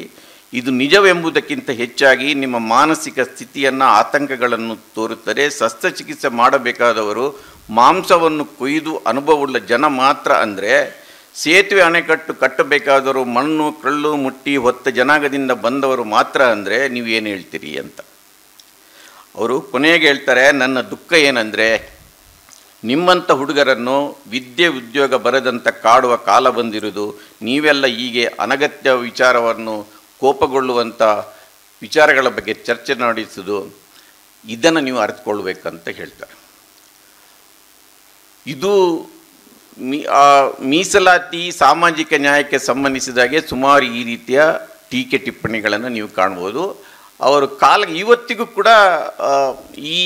ಇದು ನಿಜವೆಂಬುದಕ್ಕಿಂತ ಹೆಚ್ಚಾಗಿ ನಿಮ್ಮ ಮಾನಸಿಕ ಸ್ಥಿತಿಯನ್ನು, ಆತಂಕಗಳನ್ನು ತೋರುತ್ತದೆ. ಶಸ್ತ್ರಚಿಕಿತ್ಸೆ ಮಾಡಬೇಕಾದವರು ಮಾಂಸವನ್ನು ಕೊಯ್ದು ಅನುಭವವುಳ್ಳ ಜನ ಮಾತ್ರ. ಅಂದರೆ ಸೇತುವೆ, ಅಣೆಕಟ್ಟು ಕಟ್ಟಬೇಕಾದವರು ಮಣ್ಣು, ಕಳ್ಳು, ಮುಟ್ಟಿ ಹೊತ್ತ ಜನಾಂಗದಿಂದ ಬಂದವರು ಮಾತ್ರ. ಅಂದರೆ ನೀವೇನು ಹೇಳ್ತೀರಿ ಅಂತ ಅವರು ಕೊನೆಗೆ ಹೇಳ್ತಾರೆ, ನನ್ನ ದುಃಖ ಏನಂದರೆ ನಿಮ್ಮಂಥ ಹುಡುಗರನ್ನು ವಿದ್ಯೆ ಉದ್ಯೋಗ ಬರದಂತ ಕಾಡುವ ಕಾಲ ಬಂದಿರುವುದು. ನೀವೆಲ್ಲ ಹೀಗೆ ಅನಗತ್ಯ ವಿಚಾರವನ್ನು, ಕೋಪಗೊಳ್ಳುವಂಥ ವಿಚಾರಗಳ ಬಗ್ಗೆ ಚರ್ಚೆ ನಡೆಸುವುದು, ಇದನ್ನು ನೀವು ಅರಿತುಕೊಳ್ಬೇಕಂತ ಹೇಳ್ತಾರೆ. ಇದು ಮೀಸಲಾತಿ, ಸಾಮಾಜಿಕ ನ್ಯಾಯಕ್ಕೆ ಸಂಬಂಧಿಸಿದಾಗೆ ಸುಮಾರು ಈ ರೀತಿಯ ಟೀಕೆ ಟಿಪ್ಪಣಿಗಳನ್ನು ನೀವು ಕಾಣ್ಬೋದು. ಅವರು ಇವತ್ತಿಗೂ ಕೂಡ ಈ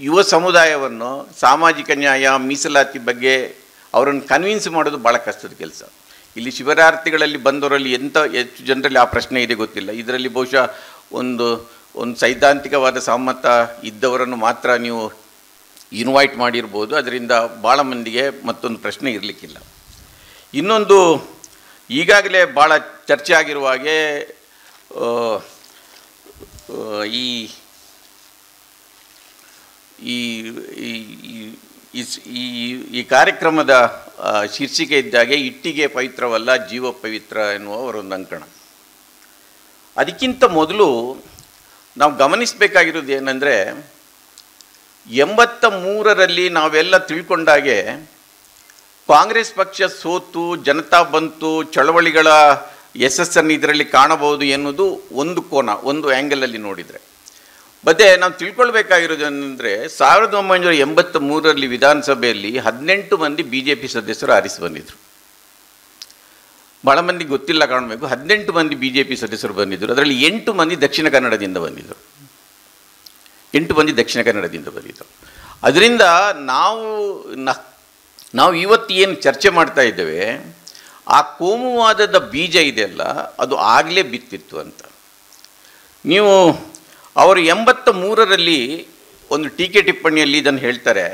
ಯುವ ಸಮುದಾಯವನ್ನು ಸಾಮಾಜಿಕ ನ್ಯಾಯ, ಮೀಸಲಾತಿ ಬಗ್ಗೆ ಅವರನ್ನು ಕನ್ವಿನ್ಸ್ ಮಾಡೋದು ಭಾಳ ಕಷ್ಟದ ಕೆಲಸ. ಇಲ್ಲಿ ಶಿಬಿರಾರ್ಥಿಗಳಲ್ಲಿ ಬಂದವರಲ್ಲಿ ಹೆಚ್ಚು ಜನರಲ್ಲಿ ಆ ಪ್ರಶ್ನೆ ಇದೆ ಗೊತ್ತಿಲ್ಲ. ಇದರಲ್ಲಿ ಬಹುಶಃ ಒಂದು ಸೈದ್ಧಾಂತಿಕವಾದ ಸಮ್ಮತ ಇದ್ದವರನ್ನು ಮಾತ್ರ ನೀವು ಇನ್ವೈಟ್ ಮಾಡಿರ್ಬೋದು. ಅದರಿಂದ ಭಾಳ ಮಂದಿಗೆ ಮತ್ತೊಂದು ಪ್ರಶ್ನೆ ಇರಲಿಕ್ಕಿಲ್ಲ. ಇನ್ನೊಂದು, ಈಗಾಗಲೇ ಭಾಳ ಚರ್ಚೆ ಆಗಿರುವ ಹಾಗೆ ಈ ಕಾರ್ಯಕ್ರಮದ ಶೀರ್ಷಿಕೆ ಇದ್ದಾಗೆ ಇಟ್ಟಿಗೆ ಪವಿತ್ರವಲ್ಲ, ಜೀವ ಪವಿತ್ರ ಎನ್ನುವ ಅವರೊಂದು ಅಂಕಣ. ಅದಕ್ಕಿಂತ ಮೊದಲು ನಾವು ಗಮನಿಸಬೇಕಾಗಿರೋದು ಏನಂದರೆ, 83ರಲ್ಲಿ ನಾವೆಲ್ಲ ತಿಳ್ಕೊಂಡಾಗೆ ಕಾಂಗ್ರೆಸ್ ಪಕ್ಷ ಸೋತು ಜನತಾ ಬಂತು, ಚಳವಳಿಗಳ ಯಶಸ್ಸನ್ನು ಇದರಲ್ಲಿ ಕಾಣಬಹುದು ಎನ್ನುವುದು ಒಂದು ಕೋನ, ಒಂದು ಆ್ಯಂಗಲಲ್ಲಿ ನೋಡಿದರೆ. ಮತ್ತೆ ನಾವು ತಿಳ್ಕೊಳ್ಬೇಕಾಗಿರೋದು ಏನಂದರೆ, 1983ರಲ್ಲಿ ವಿಧಾನಸಭೆಯಲ್ಲಿ 18 ಮಂದಿ BJP ಸದಸ್ಯರು ಆರಿಸಿ ಬಂದಿದ್ದರು. ಭಾಳ ಮಂದಿಗೆ ಗೊತ್ತಿಲ್ಲ ಕಾಣಬೇಕು. 18 ಮಂದಿ BJP ಸದಸ್ಯರು ಬಂದಿದ್ದರು. ಅದರಲ್ಲಿ 8 ಮಂದಿ ದಕ್ಷಿಣ ಕನ್ನಡದಿಂದ ಬಂದಿದ್ದರು. 8 ಮಂದಿ ದಕ್ಷಿಣ ಕನ್ನಡದಿಂದ ಬಂದಿದ್ದರು. ಅದರಿಂದ ನಾವು ಇವತ್ತು ಏನು ಚರ್ಚೆ ಮಾಡ್ತಾ ಇದ್ದೇವೆ, ಆ ಕೋಮುವಾದದ ಬೀಜ ಇದೆಯಲ್ಲ, ಅದು ಆಗಲೇ ಬಿತ್ತಿತ್ತು ಅಂತ. ನೀವು ಅವರು 83ರಲ್ಲಿ ಒಂದು ಟೀಕೆ ಟಿಪ್ಪಣಿಯಲ್ಲಿ ಇದನ್ನು ಹೇಳ್ತಾರೆ,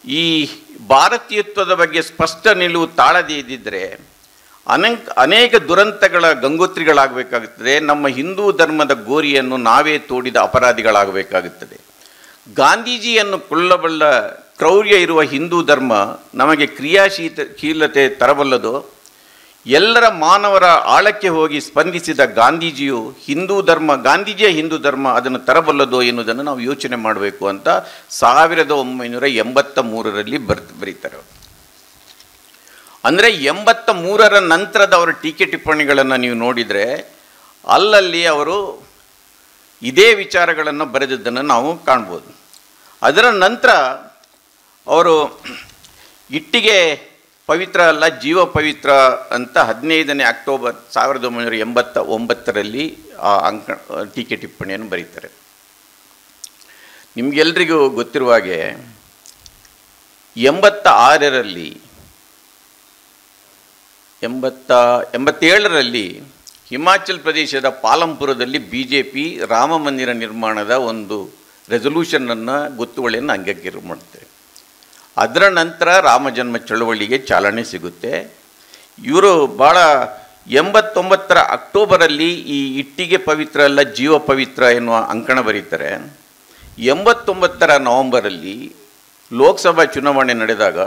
ಈ ಭಾರತೀಯತ್ವದ ಬಗ್ಗೆ ಸ್ಪಷ್ಟ ನಿಲುವು ತಾಳದೇ ಇದ್ದಿದ್ದರೆ ಅನೇಕ ದುರಂತಗಳ ಗಂಗೋತ್ರಿಗಳಾಗಬೇಕಾಗುತ್ತದೆ. ನಮ್ಮ ಹಿಂದೂ ಧರ್ಮದ ಗೋರಿಯನ್ನು ನಾವೇ ತೋಡಿದ ಅಪರಾಧಿಗಳಾಗಬೇಕಾಗುತ್ತದೆ. ಗಾಂಧೀಜಿಯನ್ನು ಕೊಳ್ಳಬಲ್ಲ ಕ್ರೌರ್ಯ ಇರುವ ಹಿಂದೂ ಧರ್ಮ ನಮಗೆ ಕ್ರಿಯಾಶೀಲತೆ ತರಬಲ್ಲದು. ಎಲ್ಲರ ಮಾನವರ ಆಳಕ್ಕೆ ಹೋಗಿ ಸ್ಪಂದಿಸಿದ ಗಾಂಧೀಜಿಯ ಹಿಂದೂ ಧರ್ಮ ಅದನ್ನು ತರಬಲ್ಲದು ಎನ್ನುವುದನ್ನು ನಾವು ಯೋಚನೆ ಮಾಡಬೇಕು ಅಂತ 1983ರಲ್ಲಿ ಬರೀತಾರೆ. ಅಂದರೆ 83ರ ನಂತರದ ಅವರ ಟೀಕೆ ಟಿಪ್ಪಣಿಗಳನ್ನು ನೀವು ನೋಡಿದರೆ ಅಲ್ಲಲ್ಲಿ ಅವರು ಇದೇ ವಿಚಾರಗಳನ್ನು ಬರೆದಿದ್ದನ್ನು ನಾವು ಕಾಣ್ಬೋದು. ಅದರ ನಂತರ ಅವರು ಇಟ್ಟಿಗೆ ಪವಿತ್ರ ಅಲ್ಲ, ಜೀವ ಪವಿತ್ರ ಅಂತ 15ನೇ ಅಕ್ಟೋಬರ್ 1989ರಲ್ಲಿ ಆ ಟೀಕೆ ಟಿಪ್ಪಣಿಯನ್ನು ಬರೀತಾರೆ. ನಿಮಗೆಲ್ರಿಗೂ ಗೊತ್ತಿರುವ ಹಾಗೆ 87ರಲ್ಲಿ ಹಿಮಾಚಲ್ ಪ್ರದೇಶದ ಪಾಲಂಪುರದಲ್ಲಿ BJP ರಾಮ ಮಂದಿರ ನಿರ್ಮಾಣದ ಒಂದು ರೆಸೊಲ್ಯೂಷನನ್ನು, ಗೊತ್ತುವಳಿಯನ್ನು ಅಂಗೀಕಾರ ಮಾಡುತ್ತೆ. ಅದರ ನಂತರ ರಾಮಜನ್ಮ ಚಳವಳಿಗೆ ಚಾಲನೆ ಸಿಗುತ್ತೆ. ಇವರು ಭಾಳ 89ರ ಅಕ್ಟೋಬರಲ್ಲಿ ಈ ಇಟ್ಟಿಗೆ ಪವಿತ್ರ ಅಲ್ಲ ಜೀವ ಪವಿತ್ರ ಎನ್ನುವ ಅಂಕಣ ಬರೀತಾರೆ. 89ರ ನವಂಬರಲ್ಲಿ ಲೋಕಸಭಾ ಚುನಾವಣೆ ನಡೆದಾಗ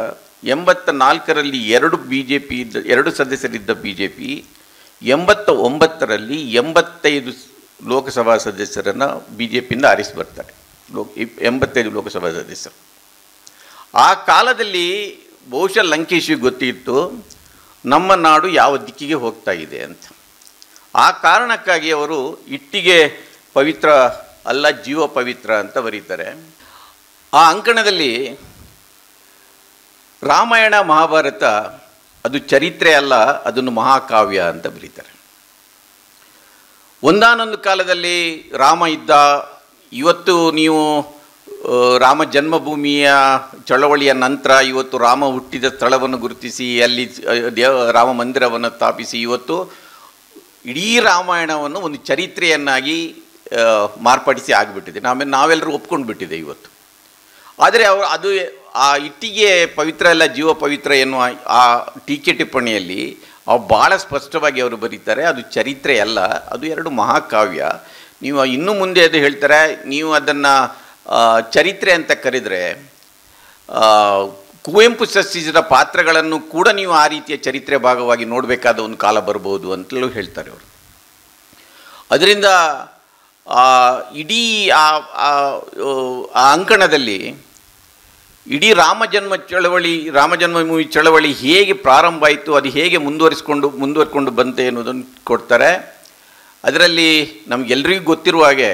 84ರಲ್ಲಿ 2 ಸದಸ್ಯರಿದ್ದ BJP 89ರಲ್ಲಿ 85 ಲೋಕಸಭಾ ಸದಸ್ಯರನ್ನು BJPಯಿಂದ ಆರಿಸಿ ಬರ್ತಾರೆ. 85 ಲೋಕಸಭಾ ಸದಸ್ಯರು. ಆ ಕಾಲದಲ್ಲಿ ಬಹುಶಃ ಲಂಕೇಶ್ಗೆ ಗೊತ್ತಿತ್ತು ನಮ್ಮ ನಾಡು ಯಾವ ದಿಕ್ಕಿಗೆ ಹೋಗ್ತಾ ಇದೆ ಅಂತ. ಆ ಕಾರಣಕ್ಕಾಗಿ ಅವರು ಇಟ್ಟಿಗೆ ಪವಿತ್ರ ಅಲ್ಲ ಜೀವ ಪವಿತ್ರ ಅಂತ ಬರೀತಾರೆ. ಆ ಅಂಕಣದಲ್ಲಿ ರಾಮಾಯಣ ಮಹಾಭಾರತ ಅದು ಚರಿತ್ರೆ ಅಲ್ಲ, ಅದನ್ನು ಮಹಾಕಾವ್ಯ ಅಂತ ಬರೀತಾರೆ. ಒಂದಾನೊಂದು ಕಾಲದಲ್ಲಿ ರಾಮ ಇದ್ದ. ಇವತ್ತು ನೀವು ರಾಮ ಜನ್ಮಭೂಮಿಯ ಚಳವಳಿಯ ನಂತರ ಇವತ್ತು ರಾಮ ಹುಟ್ಟಿದ ಸ್ಥಳವನ್ನು ಗುರುತಿಸಿ ಅಲ್ಲಿ ರಾಮ ಮಂದಿರವನ್ನು ಸ್ಥಾಪಿಸಿ ಇವತ್ತು ಇಡೀ ರಾಮಾಯಣವನ್ನು ಒಂದು ಚರಿತ್ರೆಯನ್ನಾಗಿ ಮಾರ್ಪಡಿಸಿ ಆಗಿಬಿಟ್ಟಿದೆ. ನಾವೆಲ್ಲರೂ ಒಪ್ಕೊಂಡು ಬಿಟ್ಟಿದೆ ಇವತ್ತು. ಆದರೆ ಅದು ಆ ಇಟ್ಟಿಗೆ ಪವಿತ್ರ ಅಲ್ಲ ಜೀವ ಪವಿತ್ರ ಎನ್ನುವ ಆ ಟೀಕೆ ಟಿಪ್ಪಣಿಯಲ್ಲಿ ಭಾಳ ಸ್ಪಷ್ಟವಾಗಿ ಅವರು ಬರೀತಾರೆ, ಅದು ಚರಿತ್ರೆ ಅಲ್ಲ, ಅದು 2 ಮಹಾಕಾವ್ಯ. ನೀವು ಇನ್ನು ಮುಂದೆ ಅದು ಹೇಳ್ತಾರೆ, ನೀವು ಅದನ್ನು ಚರಿತ್ರೆ ಅಂತ ಕರೆದರೆ ಕುವೆಂಪು ಸೃಷ್ಟಿಸಿದ ಪಾತ್ರಗಳನ್ನು ಕೂಡ ನೀವು ಆ ರೀತಿಯ ಚರಿತ್ರೆ ಭಾಗವಾಗಿ ನೋಡಬೇಕಾದ ಒಂದು ಕಾಲ ಬರ್ಬೋದು ಅಂತಲೂ ಹೇಳ್ತಾರೆ ಅವರು. ಅದರಿಂದ ಇಡೀ ಆ ಅಂಕಣದಲ್ಲಿ ಇಡೀ ರಾಮಜನ್ಮಭೂಮಿ ಚಳವಳಿ ಹೇಗೆ ಪ್ರಾರಂಭ ಆಯಿತು, ಅದು ಹೇಗೆ ಮುಂದುವರ್ಕೊಂಡು ಬಂತೆ ಅನ್ನೋದನ್ನು ಕೊಡ್ತಾರೆ. ಅದರಲ್ಲಿ ನಮಗೆಲ್ಲರಿಗೂ ಗೊತ್ತಿರುವ ಹಾಗೆ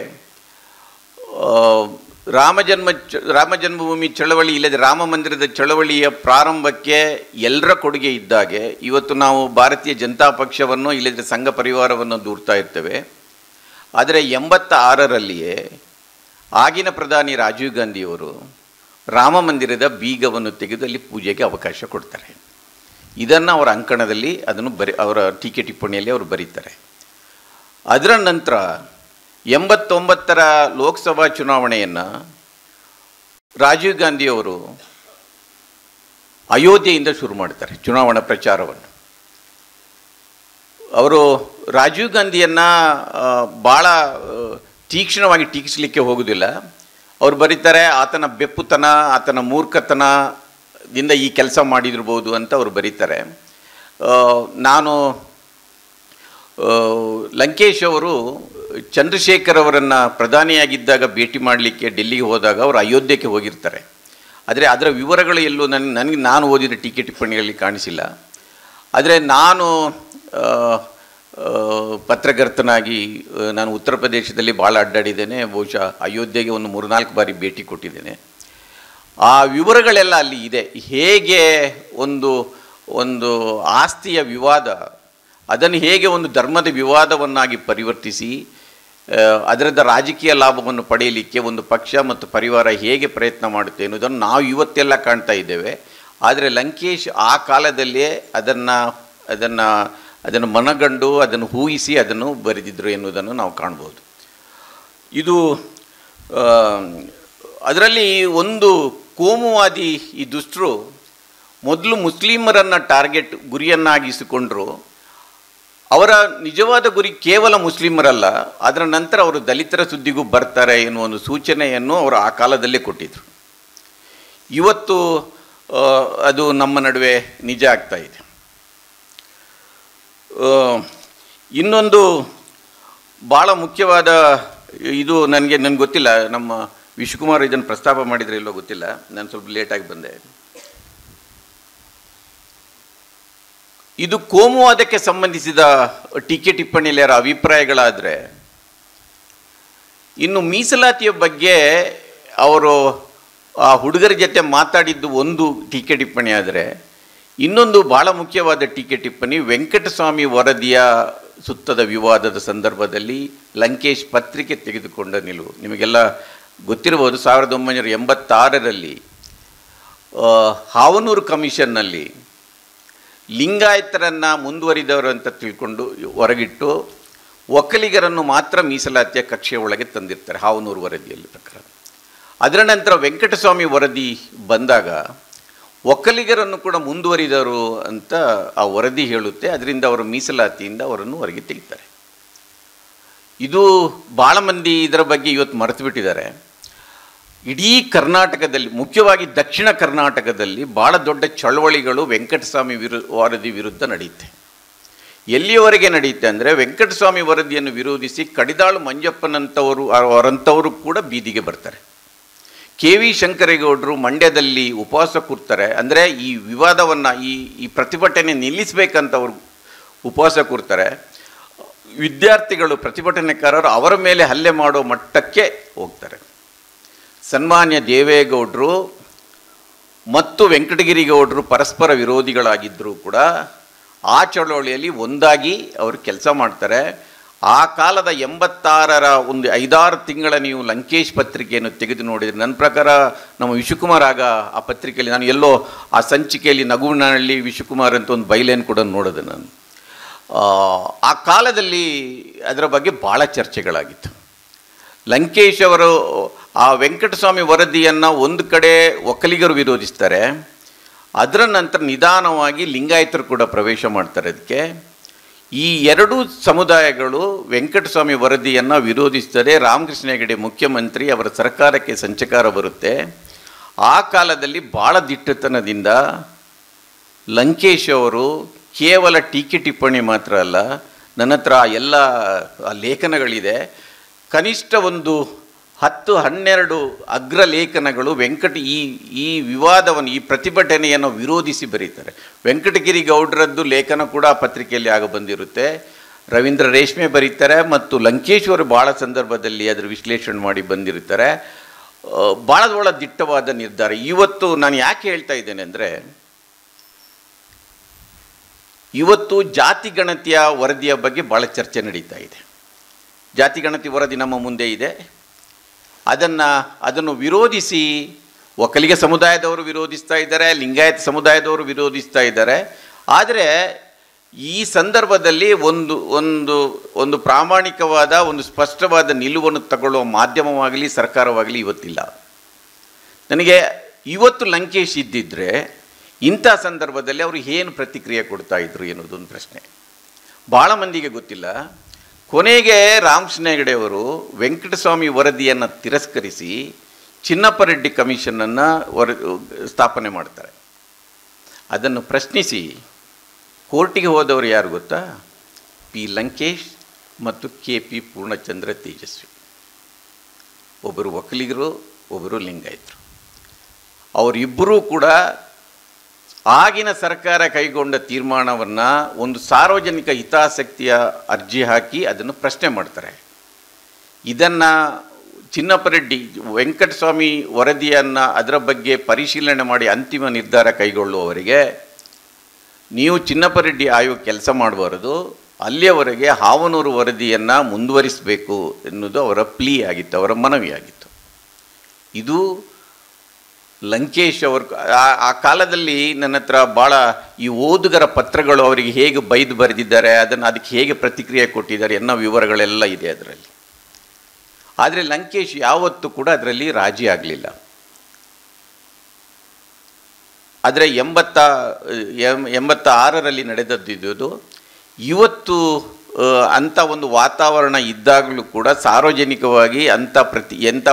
ರಾಮಜನ್ಮಭೂಮಿ ಚಳವಳಿ ಇಲ್ಲದೆ ರಾಮ ಮಂದಿರದ ಚಳವಳಿಯ ಪ್ರಾರಂಭಕ್ಕೆ ಎಲ್ಲರ ಕೊಡುಗೆ ಇದ್ದಾಗೆ ಇವತ್ತು ನಾವು ಭಾರತೀಯ ಜನತಾ ಪಕ್ಷವನ್ನು ಇಲ್ಲದ್ರೆ ಸಂಘ ಪರಿವಾರವನ್ನು ದೂರ್ತಾ ಇರ್ತೇವೆ. ಆದರೆ 86ರಲ್ಲಿಯೇ ಆಗಿನ ಪ್ರಧಾನಿ ರಾಜೀವ್ ಗಾಂಧಿಯವರು ರಾಮ ಮಂದಿರದ ಬೀಗವನ್ನು ತೆಗೆದು ಅಲ್ಲಿ ಪೂಜೆಗೆ ಅವಕಾಶ ಕೊಡ್ತಾರೆ. ಇದನ್ನು ಅವರ ಅಂಕಣದಲ್ಲಿ ಅದನ್ನು ಅವರ ಟೀಕೆ ಟಿಪ್ಪಣಿಯಲ್ಲಿ ಅವರು ಬರೀತಾರೆ. ಅದರ ನಂತರ 89ರ ಲೋಕಸಭಾ ಚುನಾವಣೆಯನ್ನು ರಾಜೀವ್ ಗಾಂಧಿಯವರು ಅಯೋಧ್ಯೆಯಿಂದ ಶುರು ಮಾಡ್ತಾರೆ ಚುನಾವಣಾ ಪ್ರಚಾರವನ್ನು. ಅವರು ರಾಜೀವ್ ಗಾಂಧಿಯನ್ನು ಭಾಳ ತೀಕ್ಷ್ಣವಾಗಿ ಟೀಕಿಸಲಿಕ್ಕೆ ಹೋಗೋದಿಲ್ಲ. ಅವರು ಬರೀತಾರೆ, ಆತನ ಬೆಪ್ಪುತನ, ಆತನ ಮೂರ್ಖತನದಿಂದ ಈ ಕೆಲಸ ಮಾಡಿದಿರ್ಬೋದು ಅಂತ ಅವರು ಬರೀತಾರೆ. ನಾನು ಲಂಕೇಶ್ ಅವರು ಚಂದ್ರಶೇಖರ್ ಅವರನ್ನು ಪ್ರಧಾನಿಯಾಗಿದ್ದಾಗ ಭೇಟಿ ಮಾಡಲಿಕ್ಕೆ ಡೆಲ್ಲಿಗೆ ಹೋದಾಗ ಅವರು ಅಯೋಧ್ಯೆಗೆ ಹೋಗಿರ್ತಾರೆ. ಆದರೆ ಅದರ ವಿವರಗಳು ಎಲ್ಲೂ ನಾನು ಓದಿದ ಟೀಕೆ ಟಿಪ್ಪಣಿಗಳಲ್ಲಿ ಕಾಣಿಸಿಲ್ಲ. ಆದರೆ ನಾನು ಪತ್ರಕರ್ತನಾಗಿ ನಾನು ಉತ್ತರ ಪ್ರದೇಶದಲ್ಲಿ ಭಾಳ ಅಡ್ಡಾಡಿದ್ದೇನೆ. ಬಹುಶಃ ಅಯೋಧ್ಯೆಗೆ ಒಂದು 3-4 ಬಾರಿ ಭೇಟಿ ಕೊಟ್ಟಿದ್ದೇನೆ. ಆ ವಿವರಗಳೆಲ್ಲ ಅಲ್ಲಿ ಇದೆ. ಹೇಗೆ ಒಂದು ಆಸ್ತಿಯ ವಿವಾದ ಅದನ್ನು ಹೇಗೆ ಒಂದು ಧರ್ಮದ ವಿವಾದವನ್ನಾಗಿ ಪರಿವರ್ತಿಸಿ ಅದರದ ರಾಜಕೀಯ ಲಾಭವನ್ನು ಪಡೆಯಲಿಕ್ಕೆ ಒಂದು ಪಕ್ಷ ಮತ್ತು ಪರಿವಾರ ಹೇಗೆ ಪ್ರಯತ್ನ ಮಾಡುತ್ತೆ ಅನ್ನೋದನ್ನು ನಾವು ಇವತ್ತೆಲ್ಲ ಕಾಣ್ತಾ ಇದ್ದೇವೆ. ಆದರೆ ಲಂಕೇಶ್ ಆ ಕಾಲದಲ್ಲೇ ಅದನ್ನು ಮನಗಂಡು ಅದನ್ನು ಊಹಿಸಿ ಅದನ್ನು ಬರೆದಿದ್ದರು ಎನ್ನುವುದನ್ನು ನಾವು ಕಾಣ್ಬೋದು. ಇದು ಅದರಲ್ಲಿ ಒಂದು ಕೋಮುವಾದಿ ಈ ದುಷ್ಟರು ಮೊದಲು ಮುಸ್ಲಿಮರನ್ನು ಗುರಿಯನ್ನಾಗಿಸಿಕೊಂಡರು. ಅವರ ನಿಜವಾದ ಗುರಿ ಕೇವಲ ಮುಸ್ಲಿಮರಲ್ಲ, ಅದರ ನಂತರ ಅವರು ದಲಿತರ ಸುದ್ದಿಗೂ ಬರ್ತಾರೆ ಎನ್ನುವ ಒಂದು ಸೂಚನೆಯನ್ನು ಅವರು ಆ ಕಾಲದಲ್ಲೇ ಕೊಟ್ಟಿದ್ದರು. ಇವತ್ತು ಅದು ನಮ್ಮ ನಡುವೆ ನಿಜ ಆಗ್ತಾ ಇದೆ. ಇನ್ನೊಂದು ಭಾಳ ಮುಖ್ಯವಾದ ಇದು ನನಗೆ ಗೊತ್ತಿಲ್ಲ, ನಮ್ಮ ವಿಶ್ವಕುಮಾರ್ ಇದನ್ನು ಪ್ರಸ್ತಾಪ ಮಾಡಿದರೆ ಇಲ್ಲೋ ಗೊತ್ತಿಲ್ಲ, ನಾನು ಸ್ವಲ್ಪ ಲೇಟಾಗಿ ಬಂದೆ. ಇದು ಕೋಮುವಾದಕ್ಕೆ ಸಂಬಂಧಿಸಿದ ಟೀಕೆ ಟಿಪ್ಪಣಿಯಲ್ಲಿ ಯಾರ ಅಭಿಪ್ರಾಯಗಳಾದರೆ, ಇನ್ನು ಮೀಸಲಾತಿಯ ಬಗ್ಗೆ ಅವರು ಆ ಹುಡುಗರ ಜೊತೆ ಮಾತಾಡಿದ್ದು ಒಂದು ಟೀಕೆ ಟಿಪ್ಪಣಿ ಆದರೆ, ಇನ್ನೊಂದು ಭಾಳ ಮುಖ್ಯವಾದ ಟೀಕೆ ಟಿಪ್ಪಣಿ ವೆಂಕಟಸ್ವಾಮಿ ವರದಿಯ ಸುತ್ತದ ವಿವಾದದ ಸಂದರ್ಭದಲ್ಲಿ ಲಂಕೇಶ್ ಪತ್ರಿಕೆ ತೆಗೆದುಕೊಂಡ ನಿಲುವು ನಿಮಗೆಲ್ಲ ಗೊತ್ತಿರಬಹುದು. 1986ರಲ್ಲಿ ಹಾವನೂರು ಕಮಿಷನ್ನಲ್ಲಿ ಲಿಂಗಾಯತರನ್ನು ಮುಂದುವರಿದವರು ಅಂತ ತಿಳ್ಕೊಂಡು ಹೊರಗಿಟ್ಟು ಒಕ್ಕಲಿಗರನ್ನು ಮಾತ್ರ ಮೀಸಲಾತಿಯ ಕಕ್ಷೆಯ ಒಳಗೆ ತಂದಿರ್ತಾರೆ ಹಾವನೂರು ವರದಿಯಲ್ಲಿ ಪ್ರಕಾರ. ಅದರ ನಂತರ ವೆಂಕಟಸ್ವಾಮಿ ವರದಿ ಬಂದಾಗ ಒಕ್ಕಲಿಗರನ್ನು ಕೂಡ ಮುಂದುವರಿದರು ಅಂತ ಆ ವರದಿ ಹೇಳುತ್ತೆ. ಅದರಿಂದ ಅವರ ಮೀಸಲಾತಿಯಿಂದ ಅವರನ್ನು ಹೊರಗೆ ತೆಗಿತಾರೆ. ಇದು ಭಾಳ ಮಂದಿ ಇದರ ಬಗ್ಗೆ ಇವತ್ತು ಮರೆತು ಬಿಟ್ಟಿದ್ದಾರೆ. ಇಡೀ ಕರ್ನಾಟಕದಲ್ಲಿ, ಮುಖ್ಯವಾಗಿ ದಕ್ಷಿಣ ಕರ್ನಾಟಕದಲ್ಲಿ ಭಾಳ ದೊಡ್ಡ ಚಳವಳಿಗಳು ವೆಂಕಟಸ್ವಾಮಿ ವರದಿ ವಿರುದ್ಧ ನಡೆಯುತ್ತೆ. ಎಲ್ಲಿಯವರೆಗೆ ನಡೆಯುತ್ತೆ ಅಂದರೆ, ವೆಂಕಟಸ್ವಾಮಿ ವರದಿಯನ್ನು ವಿರೋಧಿಸಿ ಕಡಿದಾಳು ಮಂಜಪ್ಪನಂಥವರು ಕೂಡ ಬೀದಿಗೆ ಬರ್ತಾರೆ. ಕೆ ವಿ ಶಂಕರೇಗೌಡರು ಮಂಡ್ಯದಲ್ಲಿ ಉಪವಾಸ ಕೂರ್ತಾರೆ. ಅಂದರೆ ಈ ವಿವಾದವನ್ನು, ಈ ಪ್ರತಿಭಟನೆ ನಿಲ್ಲಿಸಬೇಕಂತ ಅವರು ಉಪವಾಸ ಕೂರ್ತಾರೆ. ವಿದ್ಯಾರ್ಥಿಗಳು, ಪ್ರತಿಭಟನೆಕಾರರು ಅವರ ಮೇಲೆ ಹಲ್ಲೆ ಮಾಡೋ ಮಟ್ಟಕ್ಕೆ ಹೋಗ್ತಾರೆ. ಸನ್ಮಾನ್ಯ ದೇವೇಗೌಡರು ಮತ್ತು ವೆಂಕಟಗಿರಿಗೌಡರು ಪರಸ್ಪರ ವಿರೋಧಿಗಳಾಗಿದ್ದರೂ ಕೂಡ ಆ ಚಳವಳಿಯಲ್ಲಿ ಒಂದಾಗಿ ಅವರು ಕೆಲಸ ಮಾಡ್ತಾರೆ. ಆ ಕಾಲದ 86ರ ಒಂದು 5-6 ತಿಂಗಳ ನೀವು ಲಂಕೇಶ್ ಪತ್ರಿಕೆಯನ್ನು ತೆಗೆದು ನೋಡಿದರೆ, ನನ್ನ ಪ್ರಕಾರ ನಮ್ಮ ವಿಶ್ವಕುಮಾರ್ ಆಗ ಆ ಪತ್ರಿಕೆಯಲ್ಲಿ, ನಾನು ಎಲ್ಲೋ ಆ ಸಂಚಿಕೆಯಲ್ಲಿ ನಗುವಿನಹಳ್ಳಿ ವಿಶ್ವಕುಮಾರ್ ಅಂತ ಒಂದು ಬೈಲೇನ್ ಕೂಡ ನೋಡಿದೆ ನಾನು. ಆ ಕಾಲದಲ್ಲಿ ಅದರ ಬಗ್ಗೆ ಭಾಳ ಚರ್ಚೆಗಳಾಗಿತ್ತು. ಲಂಕೇಶ್ ಅವರು ಆ ವೆಂಕಟಸ್ವಾಮಿ ವರದಿಯನ್ನು ಒಂದು ಕಡೆ ಒಕ್ಕಲಿಗರು ವಿರೋಧಿಸ್ತಾರೆ, ಅದರ ನಂತರ ನಿಧಾನವಾಗಿ ಲಿಂಗಾಯತರು ಕೂಡ ಪ್ರವೇಶ ಮಾಡ್ತಾರೆ. ಅದಕ್ಕೆ ಈ ಎರಡೂ ಸಮುದಾಯಗಳು ವೆಂಕಟಸ್ವಾಮಿ ವರದಿಯನ್ನು ವಿರೋಧಿಸ್ತದೆ. ರಾಮಕೃಷ್ಣ ಹೆಗಡೆ ಮುಖ್ಯಮಂತ್ರಿ, ಅವರ ಸರ್ಕಾರಕ್ಕೆ ಸಂಚಕಾರ ಬರುತ್ತೆ. ಆ ಕಾಲದಲ್ಲಿ ಭಾಳ ದಿಟ್ಟತನದಿಂದ ಲಂಕೇಶ್ ಅವರು ಕೇವಲ ಟೀಕೆ ಟಿಪ್ಪಣಿ ಮಾತ್ರ ಅಲ್ಲ, ನನ್ನ ಹತ್ರ ಎಲ್ಲ ಲೇಖನಗಳಿದೆ, ಕನಿಷ್ಠ ಒಂದು 10-12 ಅಗ್ರಲೇಖನಗಳು ಈ ವಿವಾದವನ್ನು, ಈ ಪ್ರತಿಭಟನೆಯನ್ನು ವಿರೋಧಿಸಿ ಬರೀತಾರೆ. ವೆಂಕಟಗಿರಿ ಗೌಡ್ರದ್ದು ಲೇಖನ ಕೂಡ ಪತ್ರಿಕೆಯಲ್ಲಿ ಆಗ ಬಂದಿರುತ್ತೆ. ರವೀಂದ್ರ ರೇಷ್ಮೆ ಬರೀತಾರೆ ಮತ್ತು ಲಂಕೇಶ್ವರು ಭಾಳ ಸಂದರ್ಭದಲ್ಲಿ ಅದರ ವಿಶ್ಲೇಷಣೆ ಮಾಡಿ ಬಂದಿರ್ತಾರೆ. ಭಾಳ ದಿಟ್ಟವಾದ ನಿರ್ಧಾರ. ಇವತ್ತು ನಾನು ಯಾಕೆ ಹೇಳ್ತಾ ಇದ್ದೇನೆ ಅಂದರೆ, ಇವತ್ತು ಜಾತಿ ಗಣತಿಯ ವರದಿಯ ಬಗ್ಗೆ ಭಾಳ ಚರ್ಚೆ ನಡೀತಾ ಇದೆ. ಜಾತಿ ಗಣತಿ ವರದಿ ನಮ್ಮ ಮುಂದೆ ಇದೆ. ಅದನ್ನು ವಿರೋಧಿಸಿ ಒಕ್ಕಲಿಗ ಸಮುದಾಯದವರು ವಿರೋಧಿಸ್ತಾ ಇದ್ದಾರೆ, ಲಿಂಗಾಯತ ಸಮುದಾಯದವರು ವಿರೋಧಿಸ್ತಾ ಇದ್ದಾರೆ. ಆದರೆ ಈ ಸಂದರ್ಭದಲ್ಲಿ ಒಂದು ಪ್ರಾಮಾಣಿಕವಾದ, ಒಂದು ಸ್ಪಷ್ಟವಾದ ನಿಲುವನ್ನು ತಗೊಳ್ಳುವ ಮಾಧ್ಯಮವಾಗಲಿ ಸರ್ಕಾರವಾಗಲಿ ಇವತ್ತಿಲ್ಲ. ನನಗೆ ಇವತ್ತು ಲಂಕೇಶ್ ಇದ್ದಿದ್ದರೆ ಇಂಥ ಸಂದರ್ಭದಲ್ಲಿ ಅವರು ಏನು ಪ್ರತಿಕ್ರಿಯೆ ಕೊಡ್ತಾಯಿದ್ರು ಅನ್ನೋದೊಂದು ಪ್ರಶ್ನೆ ಭಾಳ ಮಂದಿಗೆ ಗೊತ್ತಿಲ್ಲ. ಕೊನೆಗೆ ರಾಮಕೃಷ್ಣ ಹೆಗಡೆ ಅವರು ವೆಂಕಟಸ್ವಾಮಿ ವರದಿಯನ್ನು ತಿರಸ್ಕರಿಸಿ ಚಿನ್ನಪ್ಪರೆಡ್ಡಿ ಕಮಿಷನನ್ನು ಸ್ಥಾಪನೆ ಮಾಡ್ತಾರೆ. ಅದನ್ನು ಪ್ರಶ್ನಿಸಿ ಕೋರ್ಟಿಗೆ ಹೋದವರು ಯಾರು ಗೊತ್ತಾ? ಪಿ ಲಂಕೇಶ್ ಮತ್ತು KP ಪೂರ್ಣಚಂದ್ರ ತೇಜಸ್ವಿ. ಒಬ್ಬರು ಒಕ್ಕಲಿಗರು, ಒಬ್ಬರು ಲಿಂಗಾಯತರು. ಅವರಿಬ್ಬರೂ ಕೂಡ ಆಗಿನ ಸರ್ಕಾರ ಕೈಗೊಂಡ ತೀರ್ಮಾನವನ್ನು ಒಂದು ಸಾರ್ವಜನಿಕ ಹಿತಾಸಕ್ತಿಯ ಅರ್ಜಿ ಹಾಕಿ ಅದನ್ನು ಪ್ರಶ್ನೆ ಮಾಡ್ತಾರೆ. ಇದನ್ನು ಚಿನ್ನಪ್ಪರೆಡ್ಡಿ ವೆಂಕಟಸ್ವಾಮಿ ವರದಿಯನ್ನು ಅದರ ಬಗ್ಗೆ ಪರಿಶೀಲನೆ ಮಾಡಿ ಅಂತಿಮ ನಿರ್ಧಾರ ಕೈಗೊಳ್ಳುವವರಿಗೆ ನೀವು ಚಿನ್ನಪ್ಪರೆಡ್ಡಿ ಆಯೋಗ ಕೆಲಸ ಮಾಡಬಾರದು, ಅಲ್ಲಿಯವರೆಗೆ ಹಾವನೂರು ವರದಿಯನ್ನು ಮುಂದುವರಿಸಬೇಕು ಎನ್ನುವುದು ಅವರ ಪ್ಲೀ ಆಗಿತ್ತು, ಅವರ ಮನವಿಯಾಗಿತ್ತು. ಇದು ಲಂಕೇಶ್ ಅವರು ಆ ಕಾಲದಲ್ಲಿ ನನ್ನ ಹತ್ರ ಭಾಳ ಈ ಓದುಗರ ಪತ್ರಗಳು ಅವರಿಗೆ ಹೇಗೆ ಬೈದು ಬರೆದಿದ್ದಾರೆ, ಅದಕ್ಕೆ ಹೇಗೆ ಪ್ರತಿಕ್ರಿಯೆ ಕೊಟ್ಟಿದ್ದಾರೆ ಅನ್ನೋ ವಿವರಗಳೆಲ್ಲ ಇದೆ ಅದರಲ್ಲಿ. ಆದರೆ ಲಂಕೇಶ್ ಯಾವತ್ತೂ ಕೂಡ ಅದರಲ್ಲಿ ರಾಜಿ ಆಗಲಿಲ್ಲ. ಆದರೆ 86ರಲ್ಲಿ ನಡೆದದ್ದು. ಇವತ್ತು ಅಂಥ ಒಂದು ವಾತಾವರಣ ಇದ್ದಾಗಲೂ ಕೂಡ ಸಾರ್ವಜನಿಕವಾಗಿ ಎಂಥ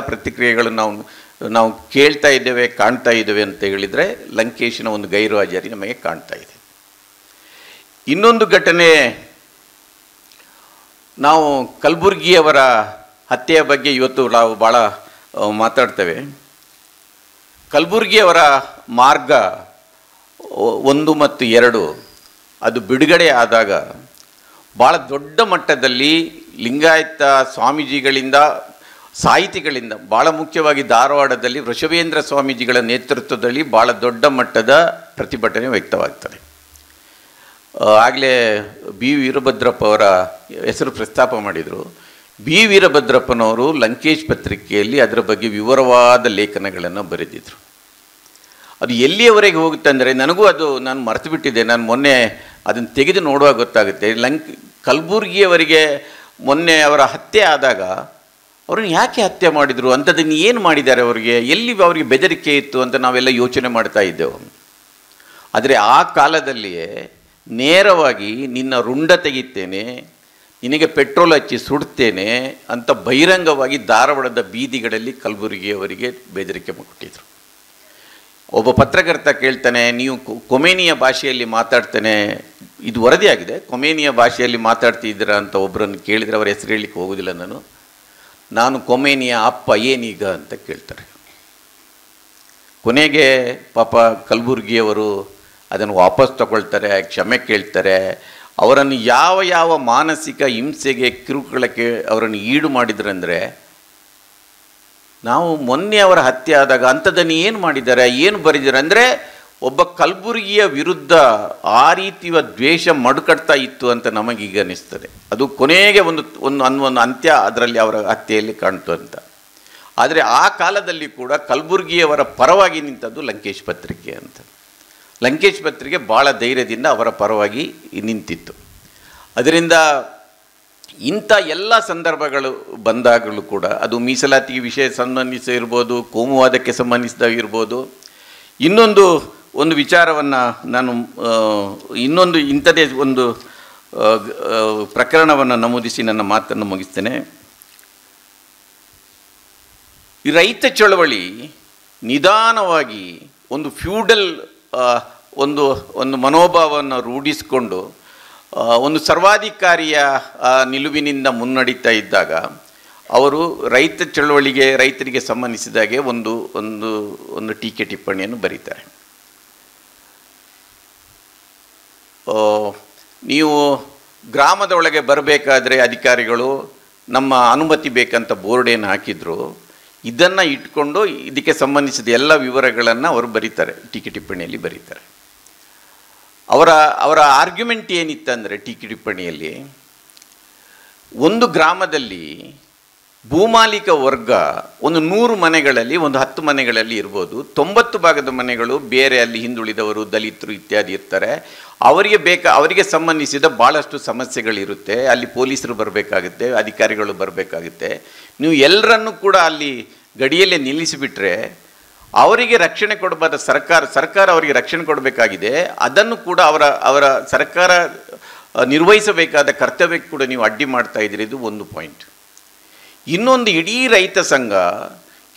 ಪ್ರತಿಕ್ರಿಯೆಗಳು ನಾವು ಕೇಳ್ತಾ ಇದ್ದೇವೆ, ಕಾಣ್ತಾ ಇದ್ದೇವೆ ಅಂತ ಹೇಳಿದರೆ ಲಂಕೇಶಿನ ಒಂದು ಗೈರುಹಾಜರಿ ನಮಗೆ ಕಾಣ್ತಾ ಇದೆ. ಇನ್ನೊಂದು ಘಟನೆ, ನಾವು ಕಲಬುರ್ಗಿಯವರ ಹತ್ಯೆಯ ಬಗ್ಗೆ ಇವತ್ತು ನಾವು ಭಾಳ ಮಾತಾಡ್ತೇವೆ. ಕಲಬುರ್ಗಿಯವರ ಮಾರ್ಗ 1 ಮತ್ತು 2 ಅದು ಬಿಡುಗಡೆ ಆದಾಗ ಭಾಳ ದೊಡ್ಡ ಮಟ್ಟದಲ್ಲಿ ಲಿಂಗಾಯತ ಸ್ವಾಮೀಜಿಗಳಿಂದ, ಸಾಹಿತಿಗಳಿಂದ, ಭಾಳ ಮುಖ್ಯವಾಗಿ ಧಾರವಾಡದಲ್ಲಿ ವೃಷಭೇಂದ್ರ ಸ್ವಾಮೀಜಿಗಳ ನೇತೃತ್ವದಲ್ಲಿ ಭಾಳ ದೊಡ್ಡ ಮಟ್ಟದ ಪ್ರತಿಭಟನೆ ವ್ಯಕ್ತವಾಗ್ತದೆ. ಆಗಲೇ ಬಿ ವೀರಭದ್ರಪ್ಪ ಅವರ ಹೆಸರು ಪ್ರಸ್ತಾಪ ಮಾಡಿದರು. ಬಿ ವೀರಭದ್ರಪ್ಪನವರು ಲಂಕೇಶ್ ಪತ್ರಿಕೆಯಲ್ಲಿ ಅದರ ಬಗ್ಗೆ ವಿವರವಾದ ಲೇಖನಗಳನ್ನು ಬರೆದಿದ್ದರು. ಅದು ಎಲ್ಲಿಯವರೆಗೆ ಹೋಗುತ್ತೆ ಅಂದರೆ, ನನಗೂ ನಾನು ಮರೆತು ಬಿಟ್ಟಿದ್ದೆ. ನಾನು ಮೊನ್ನೆ ಅದನ್ನು ತೆಗೆದು ನೋಡುವಾಗ ಗೊತ್ತಾಗುತ್ತೆ. ಕಲಬುರ್ಗಿಯವರಿಗೆ ಮೊನ್ನೆ ಅವರ ಹತ್ಯೆ ಆದಾಗ ಅವ್ರನ್ನ ಯಾಕೆ ಹತ್ಯೆ ಮಾಡಿದರು, ಅಂಥದ್ದನ್ನು ಏನು ಮಾಡಿದ್ದಾರೆ, ಅವರಿಗೆ ಎಲ್ಲಿ ಅವರಿಗೆ ಬೆದರಿಕೆ ಇತ್ತು ಅಂತ ನಾವೆಲ್ಲ ಯೋಚನೆ ಮಾಡ್ತಾ ಇದ್ದೆವು. ಆದರೆ ಆ ಕಾಲದಲ್ಲಿಯೇ ನೇರವಾಗಿ ನಿನ್ನ ರುಂಡ ತೆಗಿತೇನೆ, ನಿನಗೆ ಪೆಟ್ರೋಲ್ ಹಚ್ಚಿ ಸುಡ್ತೇನೆ ಅಂತ ಬಹಿರಂಗವಾಗಿ ಧಾರವಾಡದ ಬೀದಿಗಳಲ್ಲಿ ಕಲಬುರಗಿಯವರಿಗೆ ಬೆದರಿಕೆ ಕೊಟ್ಟಿದ್ರು. ಒಬ್ಬ ಪತ್ರಕರ್ತ ಕೇಳ್ತಾನೆ, ನೀವು ಕೊಮೇನಿಯ ಭಾಷೆಯಲ್ಲಿ ಮಾತಾಡ್ತಾನೆ, ಇದು ವರದಿಯಾಗಿದೆ, ಕೊಮೇನಿಯ ಭಾಷೆಯಲ್ಲಿ ಮಾತಾಡ್ತಿದ್ದೀರಾ ಅಂತ ಒಬ್ಬರನ್ನು ಕೇಳಿದರೆ ಅವರ ಹೆಸರು ಹೇಳಲಿಕ್ಕೆ ಹೋಗೋದಿಲ್ಲ ನಾನು ಕೊಮೇನಿಯ ಅಪ್ಪ ಏನೀಗ ಅಂತ ಕೇಳ್ತಾರೆ. ಕೊನೆಗೆ ಪಾಪ ಕಲಬುರ್ಗಿಯವರು ಅದನ್ನು ವಾಪಸ್ ತಗೊಳ್ತಾರೆ, ಕ್ಷಮೆ ಕೇಳ್ತಾರೆ. ಅವರನ್ನು ಯಾವ ಮಾನಸಿಕ ಹಿಂಸೆಗೆ ಕಿರುಕುಳಕ್ಕೆ ಅವರನ್ನು ಈಡು ಮಾಡಿದ್ರಂದರೆ, ನಾವು ಮೊನ್ನೆ ಅವರ ಹತ್ಯೆ ಆದಾಗ ಅಂಥದ್ದನ್ನು ಏನು ಮಾಡಿದ್ದಾರೆ, ಏನು ಬರೆದಿದ್ದಾರೆ ಅಂದರೆ ಒಬ್ಬ ಕಲಬುರ್ಗಿಯ ವಿರುದ್ಧ ಆ ರೀತಿಯ ದ್ವೇಷ ಮಡುಕಟ್ತಾ ಇತ್ತು ಅಂತ ನಮಗೀಗ ಅನ್ನಿಸ್ತದೆ. ಅದು ಕೊನೆಗೆ ಒಂದು ಅಂತ್ಯ ಅದರಲ್ಲಿ ಅವರ ಹತ್ಯೆಯಲ್ಲಿ ಕಾಣ್ತು ಅಂತ. ಆದರೆ ಆ ಕಾಲದಲ್ಲಿ ಕೂಡ ಕಲಬುರ್ಗಿಯವರ ಪರವಾಗಿ ನಿಂತದ್ದು ಲಂಕೇಶ್ ಪತ್ರಿಕೆ ಅಂತ. ಲಂಕೇಶ್ ಪತ್ರಿಕೆ ಭಾಳ ಧೈರ್ಯದಿಂದ ಅವರ ಪರವಾಗಿ ನಿಂತಿತ್ತು. ಅದರಿಂದ ಇಂಥ ಎಲ್ಲ ಸಂದರ್ಭಗಳು ಬಂದಾಗಲೂ ಕೂಡ ಅದು ಮೀಸಲಾತಿ ವಿಷಯ ಸಂಬಂಧಿಸಿರ್ಬೋದು, ಕೋಮುವಾದಕ್ಕೆ ಸಂಬಂಧಿಸಿದಾಗಿರ್ಬೋದು. ಒಂದು ವಿಚಾರವನ್ನು ನಾನು ಇಂಥದೇ ಒಂದು ಪ್ರಕರಣವನ್ನು ನಮೂದಿಸಿ ನನ್ನ ಮಾತನ್ನು ಮುಗಿಸ್ತೇನೆ. ಈ ರೈತ ಚಳವಳಿ ನಿಧಾನವಾಗಿ ಒಂದು ಫ್ಯೂಡಲ್ ಒಂದು ಮನೋಭಾವವನ್ನು ರೂಢಿಸಿಕೊಂಡು ಒಂದು ಸರ್ವಾಧಿಕಾರಿಯ ನಿಲುವಿನಿಂದ ಮುನ್ನಡೀತಾ ಇದ್ದಾಗ ಅವರು ರೈತ ಚಳವಳಿಗೆ, ರೈತರಿಗೆ ಸಂಬಂಧಿಸಿದಾಗೆ ಒಂದು ಟೀಕೆ ಟಿಪ್ಪಣಿಯನ್ನು ಬರೀತಾರೆ. ನೀವು ಗ್ರಾಮದ ಒಳಗೆ ಬರಬೇಕಾದ್ರೆ ಅಧಿಕಾರಿಗಳು ನಮ್ಮ ಅನುಮತಿ ಬೇಕಂತ ಬೋರ್ಡೇನು ಹಾಕಿದ್ರು, ಇದನ್ನು ಇಟ್ಕೊಂಡು ಇದಕ್ಕೆ ಸಂಬಂಧಿಸಿದ ಎಲ್ಲ ವಿವರಗಳನ್ನು ಅವರು ಬರೀತಾರೆ, ಟೀಕೆ ಟಿಪ್ಪಣಿಯಲ್ಲಿ ಬರೀತಾರೆ. ಅವರ ಆರ್ಗ್ಯುಮೆಂಟ್ ಏನಿತ್ತಂದರೆ ಟೀಕೆ ಟಿಪ್ಪಣಿಯಲ್ಲಿ, ಒಂದು ಗ್ರಾಮದಲ್ಲಿ ಭೂಮಾಲೀಕ ವರ್ಗ 100 ಮನೆಗಳಲ್ಲಿ 10 ಮನೆಗಳಲ್ಲಿ ಇರ್ಬೋದು, 90 ಭಾಗದ ಮನೆಗಳು ಬೇರೆ ಅಲ್ಲಿ ಹಿಂದುಳಿದವರು, ದಲಿತರು ಇತ್ಯಾದಿ ಇರ್ತಾರೆ. ಅವರಿಗೆ ಸಂಬಂಧಿಸಿದ ಭಾಳಷ್ಟು ಸಮಸ್ಯೆಗಳಿರುತ್ತೆ. ಅಲ್ಲಿ ಪೊಲೀಸರು ಬರಬೇಕಾಗುತ್ತೆ, ಅಧಿಕಾರಿಗಳು ಬರಬೇಕಾಗುತ್ತೆ. ನೀವು ಎಲ್ಲರನ್ನೂ ಕೂಡ ಅಲ್ಲಿ ಗಡಿಯಲ್ಲೇ ನಿಲ್ಲಿಸಿಬಿಟ್ರೆ ಅವರಿಗೆ ರಕ್ಷಣೆ ಕೊಡಬಾದ ಸರ್ಕಾರ ಅವರಿಗೆ ರಕ್ಷಣೆ ಕೊಡಬೇಕಾಗಿದೆ. ಅದನ್ನು ಕೂಡ ಅವರ ಸರ್ಕಾರ ನಿರ್ವಹಿಸಬೇಕಾದ ಕರ್ತವ್ಯಕ್ಕೆ ಕೂಡ ನೀವು ಅಡ್ಡಿ ಮಾಡ್ತಾ ಇದ್ದೀರಿ. ಇದು ಒಂದು ಪಾಯಿಂಟ್. ಇನ್ನೊಂದು, ಇಡೀ ರೈತ ಸಂಘ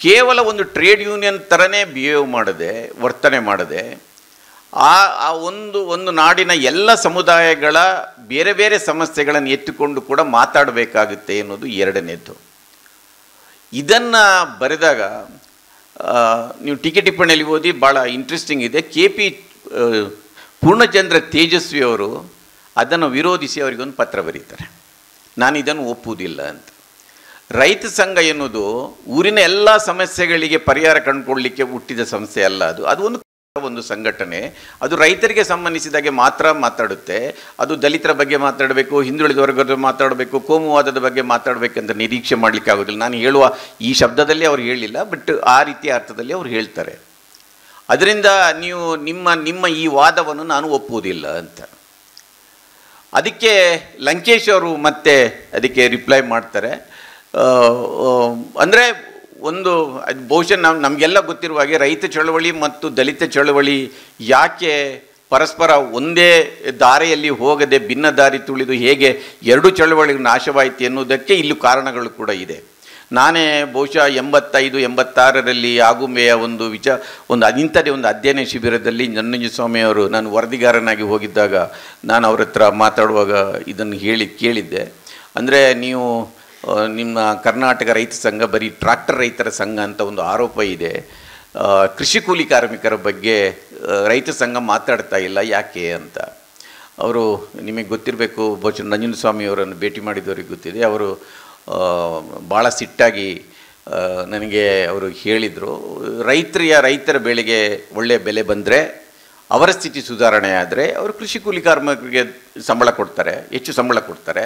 ಕೇವಲ ಒಂದು ಟ್ರೇಡ್ ಯೂನಿಯನ್ ಥರನೇ ವರ್ತನೆ ಮಾಡದೆ ಒಂದು ನಾಡಿನ ಎಲ್ಲ ಸಮುದಾಯಗಳ ಬೇರೆ ಬೇರೆ ಸಮಸ್ಯೆಗಳನ್ನು ಎತ್ತಿಕೊಂಡು ಕೂಡ ಮಾತಾಡಬೇಕಾಗುತ್ತೆ ಅನ್ನೋದು ಎರಡನೇದ್ದು. ಇದನ್ನು ಬರೆದಾಗ ನೀವು ಟೀಕೆ ಟಿಪ್ಪಣಿಯಲ್ಲಿ ಓದಿ, ಭಾಳ ಇಂಟ್ರೆಸ್ಟಿಂಗ್ ಇದೆ. KP ಪೂರ್ಣಚಂದ್ರ ತೇಜಸ್ವಿ ಅವರು ಅದನ್ನು ವಿರೋಧಿಸಿ ಅವರಿಗೊಂದು ಪತ್ರ ಬರೀತಾರೆ, ನಾನು ಇದನ್ನು ಒಪ್ಪುವುದಿಲ್ಲ ಅಂತ. ರೈತ ಸಂಘ ಎನ್ನುವುದು ಊರಿನ ಎಲ್ಲ ಸಮಸ್ಯೆಗಳಿಗೆ ಪರಿಹಾರ ಕಂಡುಕೊಳ್ಳಲಿಕ್ಕೆ ಹುಟ್ಟಿದ ಸಂಸ್ಥೆ ಅಲ್ಲ. ಅದು ಒಂದು ಸಂಘಟನೆ. ಅದು ರೈತರಿಗೆ ಸಂಬಂಧಿಸಿದಾಗೆ ಮಾತ್ರ ಮಾತಾಡುತ್ತೆ. ಅದು ದಲಿತರ ಬಗ್ಗೆ ಮಾತಾಡಬೇಕು, ಹಿಂದುಳಿದ ವರ್ಗದ ಮಾತಾಡಬೇಕು, ಕೋಮುವಾದದ ಬಗ್ಗೆ ಮಾತಾಡಬೇಕಂತ ನಿರೀಕ್ಷೆ ಮಾಡಲಿಕ್ಕೆ ಆಗೋದಿಲ್ಲ. ನಾನು ಹೇಳುವ ಈ ಶಬ್ದದಲ್ಲಿ ಅವ್ರು ಹೇಳಿಲ್ಲ, ಬಟ್ ಆ ರೀತಿಯ ಅರ್ಥದಲ್ಲಿ ಅವ್ರು ಹೇಳ್ತಾರೆ. ಅದರಿಂದ ನೀವು ನಿಮ್ಮ ಈ ವಾದವನ್ನು ನಾನು ಒಪ್ಪುವುದಿಲ್ಲ ಅಂತ. ಅದಕ್ಕೆ ಲಂಕೇಶ್ ಅವರು ಮತ್ತೆ ಅದಕ್ಕೆ ರಿಪ್ಲೈ ಮಾಡ್ತಾರೆ. ಅಂದರೆ ಬಹುಶಃ ನಮಗೆಲ್ಲ ಗೊತ್ತಿರುವ ಹಾಗೆ ರೈತ ಚಳವಳಿ ಮತ್ತು ದಲಿತ ಚಳವಳಿ ಯಾಕೆ ಪರಸ್ಪರ ಒಂದೇ ದಾರಿಯಲ್ಲಿ ಹೋಗದೆ ಭಿನ್ನ ದಾರಿ ತುಳಿದು ಹೇಗೆ ಎರಡು ಚಳವಳಿಗಳು ನಾಶವಾಯಿತು ಎನ್ನುವುದಕ್ಕೆ ಇಲ್ಲಿ ಕಾರಣಗಳು ಕೂಡ ಇದೆ. ನಾನೇ ಬಹುಶಃ 85-86ರಲ್ಲಿ ಆಗುಂಬೆಯ ಇಂಥದೇ ಒಂದು ಅಧ್ಯಯನ ಶಿಬಿರದಲ್ಲಿ ನಂಜುಸ್ವಾಮಿಯವರು, ನಾನು ವರದಿಗಾರನಾಗಿ ಹೋಗಿದ್ದಾಗ ನಾನು ಅವ್ರ ಹತ್ರ ಮಾತಾಡುವಾಗ ಇದನ್ನು ಕೇಳಿದ್ದೆ. ಅಂದರೆ ನೀವು ನಿಮ್ಮ ಕರ್ನಾಟಕ ರೈತ ಸಂಘ ಬರೀ ಟ್ರಾಕ್ಟರ್ ರೈತರ ಸಂಘ ಅಂತ ಒಂದು ಆರೋಪ ಇದೆ, ಕೃಷಿ ಕೂಲಿ ಕಾರ್ಮಿಕರ ಬಗ್ಗೆ ರೈತ ಸಂಘ ಮಾತಾಡ್ತಾ ಇಲ್ಲ ಯಾಕೆ ಅಂತ. ಅವರು ನಿಮಗೆ ಗೊತ್ತಿರಬೇಕು, ಬಹುಶಃ ನಂಜುಸ್ವಾಮಿಯವರನ್ನು ಭೇಟಿ ಮಾಡಿದವರಿಗೆ ಗೊತ್ತಿದೆ. ಅವರು ಭಾಳ ಸಿಟ್ಟಾಗಿ ನನಗೆ ಅವರು ಹೇಳಿದರು, ರೈತರ ಬೆಳೆಗೆ ಒಳ್ಳೆಯ ಬೆಲೆ ಬಂದರೆ, ಅವರ ಸ್ಥಿತಿ ಸುಧಾರಣೆ ಆದರೆ ಅವರು ಕೃಷಿ ಕೂಲಿ ಕಾರ್ಮಿಕರಿಗೆ ಹೆಚ್ಚು ಸಂಬಳ ಕೊಡ್ತಾರೆ.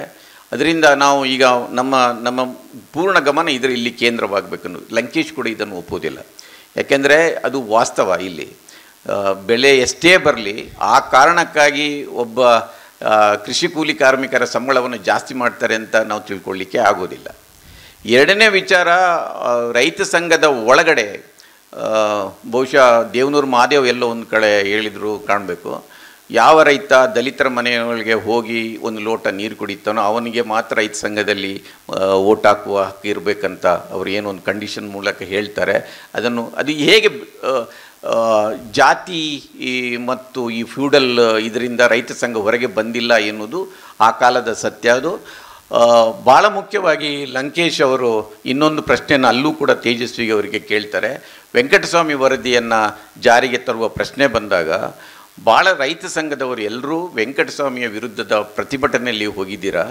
ಅದರಿಂದ ನಾವು ಈಗ ನಮ್ಮ ಪೂರ್ಣ ಗಮನ ಇಲ್ಲಿ ಕೇಂದ್ರವಾಗಬೇಕನ್ನು. ಲಂಕೇಶ್ ಕೂಡ ಇದನ್ನು ಒಪ್ಪುವುದಿಲ್ಲ. ಯಾಕೆಂದರೆ ಅದು ವಾಸ್ತವ. ಇಲ್ಲಿ ಬೆಲೆ ಎಷ್ಟೇ ಬರಲಿ, ಆ ಕಾರಣಕ್ಕಾಗಿ ಒಬ್ಬ ಕೃಷಿ ಕೂಲಿ ಕಾರ್ಮಿಕರ ಸಂಬಳವನ್ನು ಜಾಸ್ತಿ ಮಾಡ್ತಾರೆ ಅಂತ ನಾವು ತಿಳ್ಕೊಳ್ಳಿಕ್ಕೆ ಆಗೋದಿಲ್ಲ. ಎರಡನೇ ವಿಚಾರ, ರೈತ ಸಂಘದ ಒಳಗಡೆ ಬಹುಶಃ ದೇವನೂರು ಮಹಾದೇವ್ ಎಲ್ಲೋ ಒಂದು ಕಡೆ ಹೇಳಿದರು ಕಾಣಬೇಕು, ಯಾವ ರೈತ ದಲಿತರ ಮನೆಯೊಳಗೆ ಹೋಗಿ ಒಂದು ಲೋಟ ನೀರು ಕುಡಿತಾನೋ ಅವನಿಗೆ ಮಾತ್ರ ರೈತ ಸಂಘದಲ್ಲಿ ಓಟ್ ಹಾಕುವ ಹಕ್ಕು ಇರಬೇಕಂತ ಅವರು ಏನೋ ಒಂದು ಕಂಡೀಷನ್ ಮೂಲಕ ಹೇಳ್ತಾರೆ. ಅದು ಹೇಗೆ ಜಾತಿ ಮತ್ತು ಈ ಫ್ಯೂಡಲ್ ಇದರಿಂದ ರೈತ ಸಂಘ ಹೊರಗೆ ಬಂದಿಲ್ಲ ಎನ್ನುವುದು ಆ ಕಾಲದ ಸತ್ಯ. ಅದು ಭಾಳ ಮುಖ್ಯವಾಗಿ ಲಂಕೇಶ್ ಅವರು ಇನ್ನೊಂದು ಪ್ರಶ್ನೆಯನ್ನು ಅಲ್ಲೂ ಕೂಡ ತೇಜಸ್ವಿಗೆ ಅವರಿಗೆ ಕೇಳ್ತಾರೆ. ವೆಂಕಟಸ್ವಾಮಿ ವರದಿಯನ್ನು ಜಾರಿಗೆ ತರುವ ಪ್ರಶ್ನೆ ಬಂದಾಗ ಭಾಳ ರೈತ ಸಂಘದವರು ಎಲ್ಲರೂ ವೆಂಕಟಸ್ವಾಮಿಯ ವಿರುದ್ಧದ ಪ್ರತಿಭಟನೆಯಲ್ಲಿ ಹೋಗಿದ್ದೀರಾ,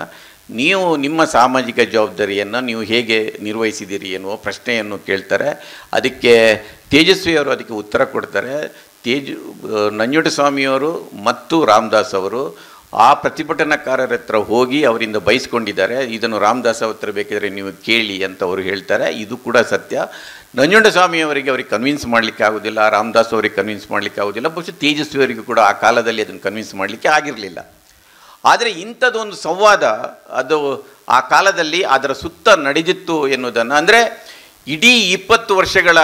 ನೀವು ನಿಮ್ಮ ಸಾಮಾಜಿಕ ಜವಾಬ್ದಾರಿಯನ್ನು ನೀವು ಹೇಗೆ ನಿರ್ವಹಿಸಿದ್ದೀರಿ ಎನ್ನುವ ಪ್ರಶ್ನೆಯನ್ನು ಕೇಳ್ತಾರೆ. ಅದಕ್ಕೆ ತೇಜಸ್ವಿಯವರು ಅದಕ್ಕೆ ಉತ್ತರ ಕೊಡ್ತಾರೆ. ನಂಜುಂಡಸ್ವಾಮಿಯವರು ಮತ್ತು ರಾಮದಾಸ್ ಅವರು ಆ ಪ್ರತಿಭಟನಾಕಾರರ ಹತ್ರ ಹೋಗಿ ಅವರಿಂದ ಬಯಸ್ಕೊಂಡಿದ್ದಾರೆ, ಇದನ್ನು ರಾಮದಾಸ್ ಹತ್ರ ಬೇಕಿದ್ರೆ ನೀವು ಕೇಳಿ ಅಂತ ಅವರು ಹೇಳ್ತಾರೆ. ಇದು ಕೂಡ ಸತ್ಯ. ನಂಜುಂಡಸ್ವಾಮಿಯವರಿಗೆ ಅವ್ರಿಗೆ ಕನ್ವಿನ್ಸ್ ಮಾಡಲಿಕ್ಕೆ ಆಗೋದಿಲ್ಲ, ರಾಮದಾಸ್ ಅವರಿಗೆ ಕನ್ವಿನ್ಸ್ ಮಾಡಲಿಕ್ಕೆ ಆಗೋದಿಲ್ಲ, ಬಹುಶಃ ತೇಜಸ್ವಿಯವರಿಗೂ ಕೂಡ ಆ ಕಾಲದಲ್ಲಿ ಅದನ್ನು ಕನ್ವಿನ್ಸ್ ಮಾಡಲಿಕ್ಕೆ ಆಗಿರಲಿಲ್ಲ. ಆದರೆ ಇಂಥದ್ದೊಂದು ಸಂವಾದ ಅದು ಆ ಕಾಲದಲ್ಲಿ ಅದರ ಸುತ್ತ ನಡೆದಿತ್ತು ಎನ್ನುವುದನ್ನು, ಅಂದರೆ ಇಡೀ 20 ವರ್ಷಗಳ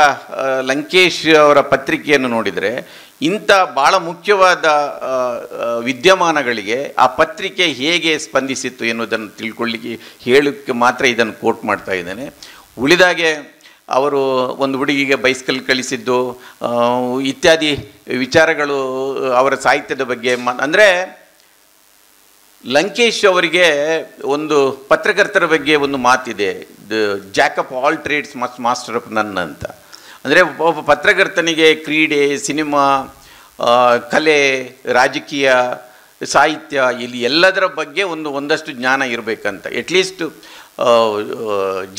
ಲಂಕೇಶ್ ಅವರ ಪತ್ರಿಕೆಯನ್ನು ನೋಡಿದರೆ ಇಂಥ ಭಾಳ ಮುಖ್ಯವಾದ ವಿದ್ಯಮಾನಗಳಿಗೆ ಆ ಪತ್ರಿಕೆ ಹೇಗೆ ಸ್ಪಂದಿಸಿತ್ತು ಎನ್ನುವುದನ್ನು ತಿಳ್ಕೊಳ್ಳಿಕ್ಕೆ ಹೇಳೋಕ್ಕೆ ಮಾತ್ರ ಇದನ್ನು ಕೋಟ್ ಮಾಡ್ತಾ ಇದ್ದೇನೆ. ಉಳಿದಾಗೆ ಅವರು ಒಂದು ಹುಡುಗಿಗೆ ಬೈಸ್ಕಲ್ ಕಳಿಸಿದ್ದು ಇತ್ಯಾದಿ ವಿಚಾರಗಳು ಅವರ ಸಾಹಿತ್ಯದ ಬಗ್ಗೆ ಅಂದರೆ ಲಂಕೇಶ್ ಅವರಿಗೆ ಒಂದು ಪತ್ರಕರ್ತರ ಬಗ್ಗೆ ಒಂದು ಮಾತಿದೆ, Jack of all trades master of ನನ್ ಅಂತ. ಅಂದರೆ ಒಬ್ಬ ಪತ್ರಕರ್ತನಿಗೆ ಕ್ರೀಡೆ, ಸಿನಿಮಾ, ಕಲೆ, ರಾಜಕೀಯ, ಸಾಹಿತ್ಯ ಇಲ್ಲಿ ಎಲ್ಲದರ ಬಗ್ಗೆ ಒಂದಷ್ಟು ಜ್ಞಾನ ಇರಬೇಕಂತ, at least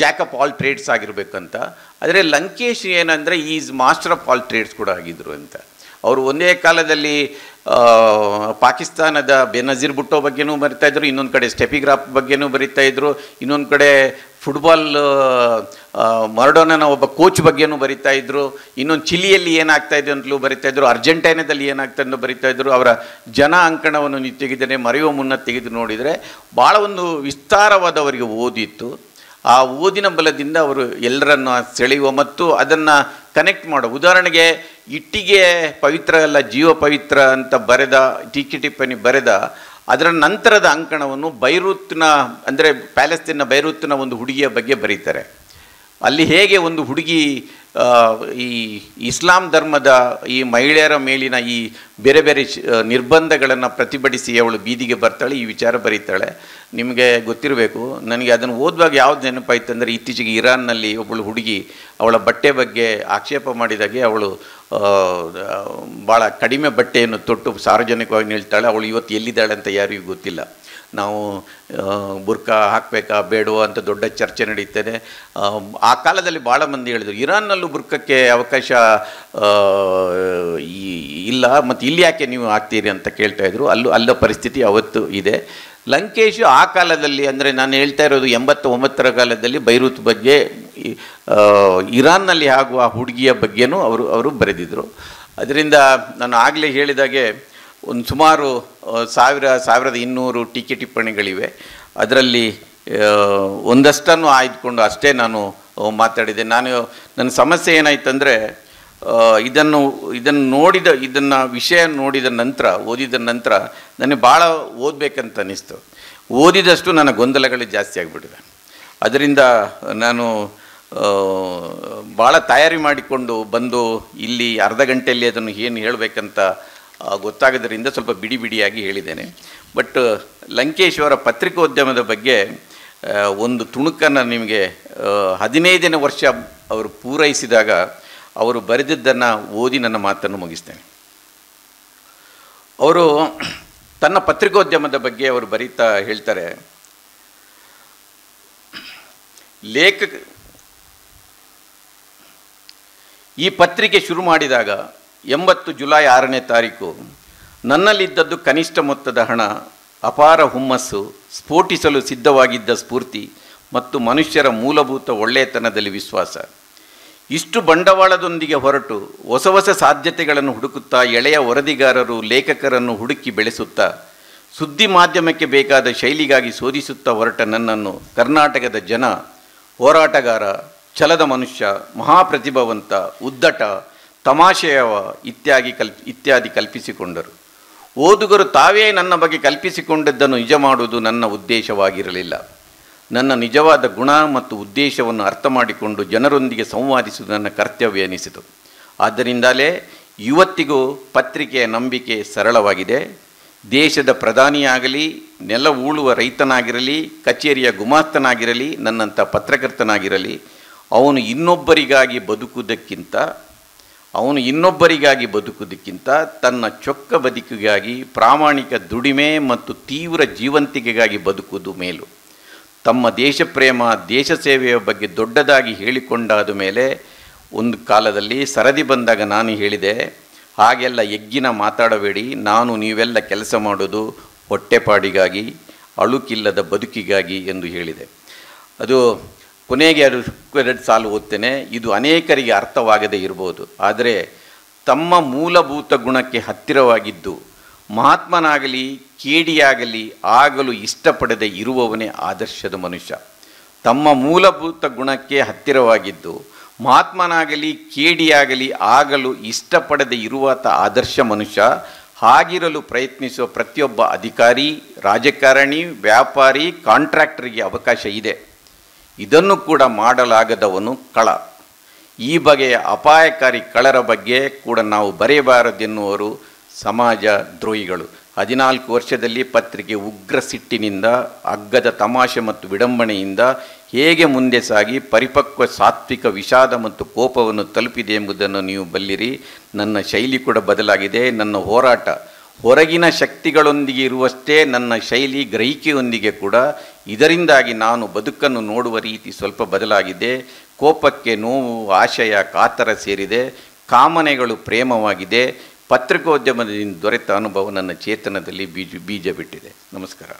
jack of all trades ಆಗಿರಬೇಕಂತ. ಆದರೆ ಲಂಕೇಶ್ ಏನಂದರೆ is master of all trades ಕೂಡ ಆಗಿದ್ದರು ಅಂತ. ಅವರು ಒಂದೇ ಕಾಲದಲ್ಲಿ ಪಾಕಿಸ್ತಾನದ ಬೆನಜೀರ್ ಭುಟ್ಟೋ ಬಗ್ಗೆನೂ ಬರಿತಾಯಿದ್ರು, ಇನ್ನೊಂದು ಕಡೆ ಸ್ಟೆಫಿಗ್ರಾಫ್ ಬಗ್ಗೆನೂ ಬರಿತಾಯಿದ್ರು, ಇನ್ನೊಂದು ಕಡೆ ಫುಟ್ಬಾಲ್ ಮರಡೋನನ ಒಬ್ಬ ಕೋಚ್ ಬಗ್ಗೆನೂ ಬರಿತಾಯಿದ್ರು, ಇನ್ನೊಂದು ಚಿಲಿಯಲ್ಲಿ ಏನಾಗ್ತಾಯಿದೆ ಅಂತಲೂ ಬರಿತಾಯಿದ್ರು, ಅರ್ಜೆಂಟೈನಾದಲ್ಲಿ ಏನಾಗ್ತಾಯಿದ್ದು ಬರಿತಾಯಿದ್ರು. ಅವರ ಜನ ಅಂಕಣವನ್ನು ನೀವು ತೆಗೆದರೆ ಮರೆಯುವ ಮುನ್ನ ತೆಗೆದು ನೋಡಿದರೆ ಭಾಳ ಒಂದು ವಿಸ್ತಾರವಾದವರಿಗೆ ಓದಿತ್ತು. ಆ ಓದಿನ ಬಲದಿಂದ ಅವರು ಎಲ್ಲರನ್ನು ಸೆಳೆಯುವ ಮತ್ತು ಅದನ್ನು ಕನೆಕ್ಟ್ ಮಾಡೋ, ಉದಾಹರಣೆಗೆ ಇಟ್ಟಿಗೆ ಪವಿತ್ರ ಅಲ್ಲ ಜೀವ ಪವಿತ್ರ ಅಂತ ಬರೆದ ಟೀಕೆ ಟಿಪ್ಪಣಿ ಬರೆದ ಅದರ ನಂತರದ ಅಂಕಣವನ್ನು ಬೈರೂತ್ನ, ಅಂದರೆ ಪ್ಯಾಲೆಸ್ತೀನ್ನ ಬೈರೂತ್ನ ಒಂದು ಹುಡುಗಿಯ ಬಗ್ಗೆ ಬರೀತಾರೆ. ಅಲ್ಲಿ ಹೇಗೆ ಒಂದು ಹುಡುಗಿ ಈ ಇಸ್ಲಾಂ ಧರ್ಮದ ಈ ಮಹಿಳೆಯರ ಮೇಲಿನ ಈ ಬೇರೆ ಬೇರೆ ನಿರ್ಬಂಧಗಳನ್ನು ಪ್ರತಿಭಟಿಸಿ ಅವಳು ಬೀದಿಗೆ ಬರ್ತಾಳೆ, ಈ ವಿಚಾರ ಬರೀತಾಳೆ. ನಿಮಗೆ ಗೊತ್ತಿರಬೇಕು, ನನಗೆ ಅದನ್ನು ಓದುವಾಗ ಯಾವ್ದು ನೆನಪಾಯ್ತು ಅಂದರೆ, ಇತ್ತೀಚೆಗೆ ಇರಾನ್ನಲ್ಲಿ ಒಬ್ಬಳು ಹುಡುಗಿ ಅವಳ ಬಟ್ಟೆ ಬಗ್ಗೆ ಆಕ್ಷೇಪ ಮಾಡಿದಾಗೆ ಅವಳು ಭಾಳ ಕಡಿಮೆ ಬಟ್ಟೆಯನ್ನು ತೊಟ್ಟು ಸಾರ್ವಜನಿಕವಾಗಿ ನಿಲ್ತಾಳೆ. ಅವಳು ಇವತ್ತು ಎಲ್ಲಿದ್ದಾಳೆ ಅಂತ ಯಾರಿಗೂ ಗೊತ್ತಿಲ್ಲ. ನಾವು ಬುರ್ಕಾ ಹಾಕಬೇಕಾ ಬೇಡವೋ ಅಂತ ದೊಡ್ಡ ಚರ್ಚೆ ನಡೀತದೆ. ಆ ಕಾಲದಲ್ಲಿ ಭಾಳ ಮಂದಿ ಹೇಳಿದರು ಇರಾನ್ನಲ್ಲೂ ಬುರ್ಕಕ್ಕೆ ಅವಕಾಶ ಇಲ್ಲ, ಮತ್ತು ಇಲ್ಲಿ ಯಾಕೆ ನೀವು ಹಾಕ್ತೀರಿ ಅಂತ ಕೇಳ್ತಾಯಿದ್ರು. ಅಲ್ಲ ಪರಿಸ್ಥಿತಿ ಅವತ್ತು ಇದೆ. ಲಂಕೇಶ್ ಆ ಕಾಲದಲ್ಲಿ, ಅಂದರೆ ನಾನು ಹೇಳ್ತಾ ಇರೋದು 89ರ ಕಾಲದಲ್ಲಿ ಬೈರೂತ್ ಬಗ್ಗೆ, ಇರಾನ್ನಲ್ಲಿ ಆಗುವ ಹುಡುಗಿಯ ಬಗ್ಗೆನೂ ಅವರು ಬರೆದಿದ್ದರು. ಅದರಿಂದ ನಾನು ಆಗಲೇ ಹೇಳಿದಾಗೆ ಒಂದು ಸುಮಾರು 1200 ಟೀಕೆ ಟಿಪ್ಪಣಿಗಳಿವೆ. ಅದರಲ್ಲಿ ಒಂದಷ್ಟನ್ನು ಆಯ್ದುಕೊಂಡು ಅಷ್ಟೇ ನಾನು ಮಾತಾಡಿದೆ. ನನ್ನ ಸಮಸ್ಯೆ ಏನಾಯ್ತಂದರೆ, ಇದನ್ನು ವಿಷಯ ನೋಡಿದ ನಂತರ, ಓದಿದ ನಂತರ ನನಗೆ ಭಾಳ ಓದಬೇಕಂತ ಅನ್ನಿಸ್ತು. ಓದಿದಷ್ಟು ನನ್ನ ಗೊಂದಲಗಳು ಜಾಸ್ತಿ ಆಗಿಬಿಟ್ಟಿದೆ. ಅದರಿಂದ ನಾನು ಭಾಳ ತಯಾರಿ ಮಾಡಿಕೊಂಡು ಬಂದು ಇಲ್ಲಿ ಅರ್ಧ ಗಂಟೆಯಲ್ಲಿ ಅದನ್ನು ಏನು ಹೇಳಬೇಕಂತ ಗೊತ್ತಾಗೋದ್ರಿಂದ ಸ್ವಲ್ಪ ಬಿಡಿ ಬಿಡಿಯಾಗಿ ಹೇಳಿದ್ದೇನೆ. ಬಟ್ ಲಂಕೇಶ್ ಅವರ ಪತ್ರಿಕೋದ್ಯಮದ ಬಗ್ಗೆ ಒಂದು ತುಣುಕನ್ನು ನಿಮಗೆ 15ನೇ ವರ್ಷ ಅವರು ಪೂರೈಸಿದಾಗ ಅವರು ಬರೆದಿದ್ದನ್ನು ಓದಿ ನನ್ನ ಮಾತನ್ನು ಮುಗಿಸ್ತೇನೆ. ಅವರು ತನ್ನ ಪತ್ರಿಕೋದ್ಯಮದ ಬಗ್ಗೆ ಅವರು ಬರೀತಾ ಹೇಳ್ತಾರೆ, ಈ ಪತ್ರಿಕೆ ಶುರು ಮಾಡಿದಾಗ 80 ಜುಲೈ 6ನೇ ತಾರೀಕು ನನ್ನಲ್ಲಿದ್ದದ್ದು ಕನಿಷ್ಠ ಮೊತ್ತದ ಹಣ, ಅಪಾರ ಹುಮ್ಮಸ್ಸು, ಸ್ಫೋಟಿಸಲು ಸಿದ್ಧವಾಗಿದ್ದ ಸ್ಫೂರ್ತಿ ಮತ್ತು ಮನುಷ್ಯರ ಮೂಲಭೂತ ಒಳ್ಳೆಯತನದಲ್ಲಿ ವಿಶ್ವಾಸ. ಇಷ್ಟು ಬಂಡವಾಳದೊಂದಿಗೆ ಹೊರಟು ಹೊಸ ಹೊಸ ಸಾಧ್ಯತೆಗಳನ್ನು ಹುಡುಕುತ್ತಾ ಎಳೆಯ ವರದಿಗಾರರು, ಲೇಖಕರನ್ನು ಹುಡುಕಿ ಬೆಳೆಸುತ್ತಾ ಸುದ್ದಿ ಮಾಧ್ಯಮಕ್ಕೆ ಬೇಕಾದ ಶೈಲಿಗಾಗಿ ಶೋಧಿಸುತ್ತಾ ಹೊರಟ ನನ್ನನ್ನು ಕರ್ನಾಟಕದ ಜನ, ಹೋರಾಟಗಾರ, ಛಲದ ಮನುಷ್ಯ, ಮಹಾಪ್ರತಿಭಾವಂತ, ಉದ್ದಟ, ತಮಾಷೆಯವ ಇತ್ಯಾದಿ ಕಲ್ಪಿಸಿಕೊಂಡರು. ಓದುಗರು ತಾವೇ ನನ್ನ ಬಗ್ಗೆ ಕಲ್ಪಿಸಿಕೊಂಡದ್ದನ್ನು ನಿಜ ಮಾಡುವುದು ನನ್ನ ಉದ್ದೇಶವಾಗಿರಲಿಲ್ಲ. ನನ್ನ ನಿಜವಾದ ಗುಣ ಮತ್ತು ಉದ್ದೇಶವನ್ನು ಅರ್ಥ ಮಾಡಿಕೊಂಡು ಜನರೊಂದಿಗೆ ಸಂವಾದಿಸುವುದು ನನ್ನ ಕರ್ತವ್ಯ ಎನಿಸಿತು. ಆದ್ದರಿಂದಲೇ ಇವತ್ತಿಗೂ ಪತ್ರಿಕೆಯ ನಂಬಿಕೆ ಸರಳವಾಗಿದೆ. ದೇಶದ ಪ್ರಧಾನಿಯಾಗಲಿ, ನೆಲ ಉಳುವ ರೈತನಾಗಿರಲಿ, ಕಚೇರಿಯ ಗುಮಾಸ್ತನಾಗಿರಲಿ, ನನ್ನಂಥ ಪತ್ರಕರ್ತನಾಗಿರಲಿ, ಅವನು ಇನ್ನೊಬ್ಬರಿಗಾಗಿ ಬದುಕುವುದಕ್ಕಿಂತ ತನ್ನ ಚೊಕ್ಕ ಬದುಕಿಗಾಗಿ, ಪ್ರಾಮಾಣಿಕ ದುಡಿಮೆ ಮತ್ತು ತೀವ್ರ ಜೀವಂತಿಕೆಗಾಗಿ ಬದುಕುವುದು ಮೇಲು. ತಮ್ಮ ದೇಶಪ್ರೇಮ, ದೇಶ ಸೇವೆಯ ಬಗ್ಗೆ ದೊಡ್ಡದಾಗಿ ಹೇಳಿಕೊಂಡಾದ ಮೇಲೆ ಒಂದು ಕಾಲದಲ್ಲಿ ಸರದಿ ಬಂದಾಗ ನಾನು ಹೇಳಿದೆ, ಹಾಗೆಲ್ಲ ಎಗ್ಗಿನ ಮಾತಾಡಬೇಡಿ, ನೀವೆಲ್ಲ ಕೆಲಸ ಮಾಡೋದು ಹೊಟ್ಟೆಪಾಡಿಗಾಗಿ, ಅಳುಕಿಲ್ಲದ ಬದುಕಿಗಾಗಿ ಎಂದು ಹೇಳಿದೆ. ಅದು ಕೊನೆಗೆ 2 ಸಾಲು ಓದ್ತೇನೆ. ಇದು ಅನೇಕರಿಗೆ ಅರ್ಥವಾಗದೇ ಇರಬಹುದು, ಆದರೆ ತಮ್ಮ ಮೂಲಭೂತ ಗುಣಕ್ಕೆ ಹತ್ತಿರವಾಗಿದ್ದು ಮಹಾತ್ಮನಾಗಲಿ ಕೇಡಿಯಾಗಲಿ ಆಗಲು ಇಷ್ಟಪಡದೆ ಇರುವವನೇ ಆದರ್ಶದ ಮನುಷ್ಯ. ತಮ್ಮ ಮೂಲಭೂತ ಗುಣಕ್ಕೆ ಹತ್ತಿರವಾಗಿದ್ದು ಮಹಾತ್ಮನಾಗಲಿ ಕೇಡಿಯಾಗಲಿ ಆಗಲು ಇಷ್ಟಪಡದೆ ಇರುವಾತ ಆದರ್ಶ ಮನುಷ್ಯ. ಹಾಗಿರಲು ಪ್ರಯತ್ನಿಸುವ ಪ್ರತಿಯೊಬ್ಬ ಅಧಿಕಾರಿ, ರಾಜಕಾರಣಿ, ವ್ಯಾಪಾರಿ, ಕಾಂಟ್ರಾಕ್ಟರಿಗೆ ಅವಕಾಶ ಇದೆ. ಇದನ್ನು ಕೂಡ ಮಾಡಲಾಗದವನು ಕಳ. ಈ ಬಗೆಯ ಅಪಾಯಕಾರಿ ಕಳರ ಬಗ್ಗೆ ಕೂಡ ನಾವು ಬರೆಯಬಾರದೆನ್ನುವರು ಸಮಾಜ ದ್ರೋಹಿಗಳು. 14 ವರ್ಷದಲ್ಲಿ ಪತ್ರಿಕೆ ಉಗ್ರ ಸಿಟ್ಟಿನಿಂದ, ಅಗ್ಗದ ತಮಾಷೆ ಮತ್ತು ವಿಡಂಬನೆಯಿಂದ ಹೇಗೆ ಮುಂದೆ ಸಾಗಿ ಪರಿಪಕ್ವ ಸಾತ್ವಿಕ ವಿಷಾದ ಮತ್ತು ಕೋಪವನ್ನು ತಲುಪಿದೆ ಎಂಬುದನ್ನು ನೀವು ಬಲ್ಲಿರಿ. ನನ್ನ ಶೈಲಿ ಕೂಡ ಬದಲಾಗಿದೆ. ನನ್ನ ಹೋರಾಟ ಹೊರಗಿನ ಶಕ್ತಿಗಳೊಂದಿಗೆ ಇರುವಷ್ಟೇ ನನ್ನ ಶೈಲಿ ಗ್ರಹಿಕೆಯೊಂದಿಗೆ ಕೂಡ. ಇದರಿಂದಾಗಿ ನಾನು ಬದುಕನ್ನು ನೋಡುವ ರೀತಿ ಸ್ವಲ್ಪ ಬದಲಾಗಿದೆ. ಕೋಪಕ್ಕೆ ನೋವು, ಆಶಯ, ಕಾತರ ಸೇರಿದೆ. ಕಾಮನೆಗಳು ಪ್ರೇಮವಾಗಿದೆ. ಪತ್ರಿಕೋದ್ಯಮದಿಂದ ದೊರೆತ ಅನುಭವ ನನ್ನ ಚೇತನದಲ್ಲಿ ಬೀಜ ಬಿಟ್ಟಿದೆ. ನಮಸ್ಕಾರ.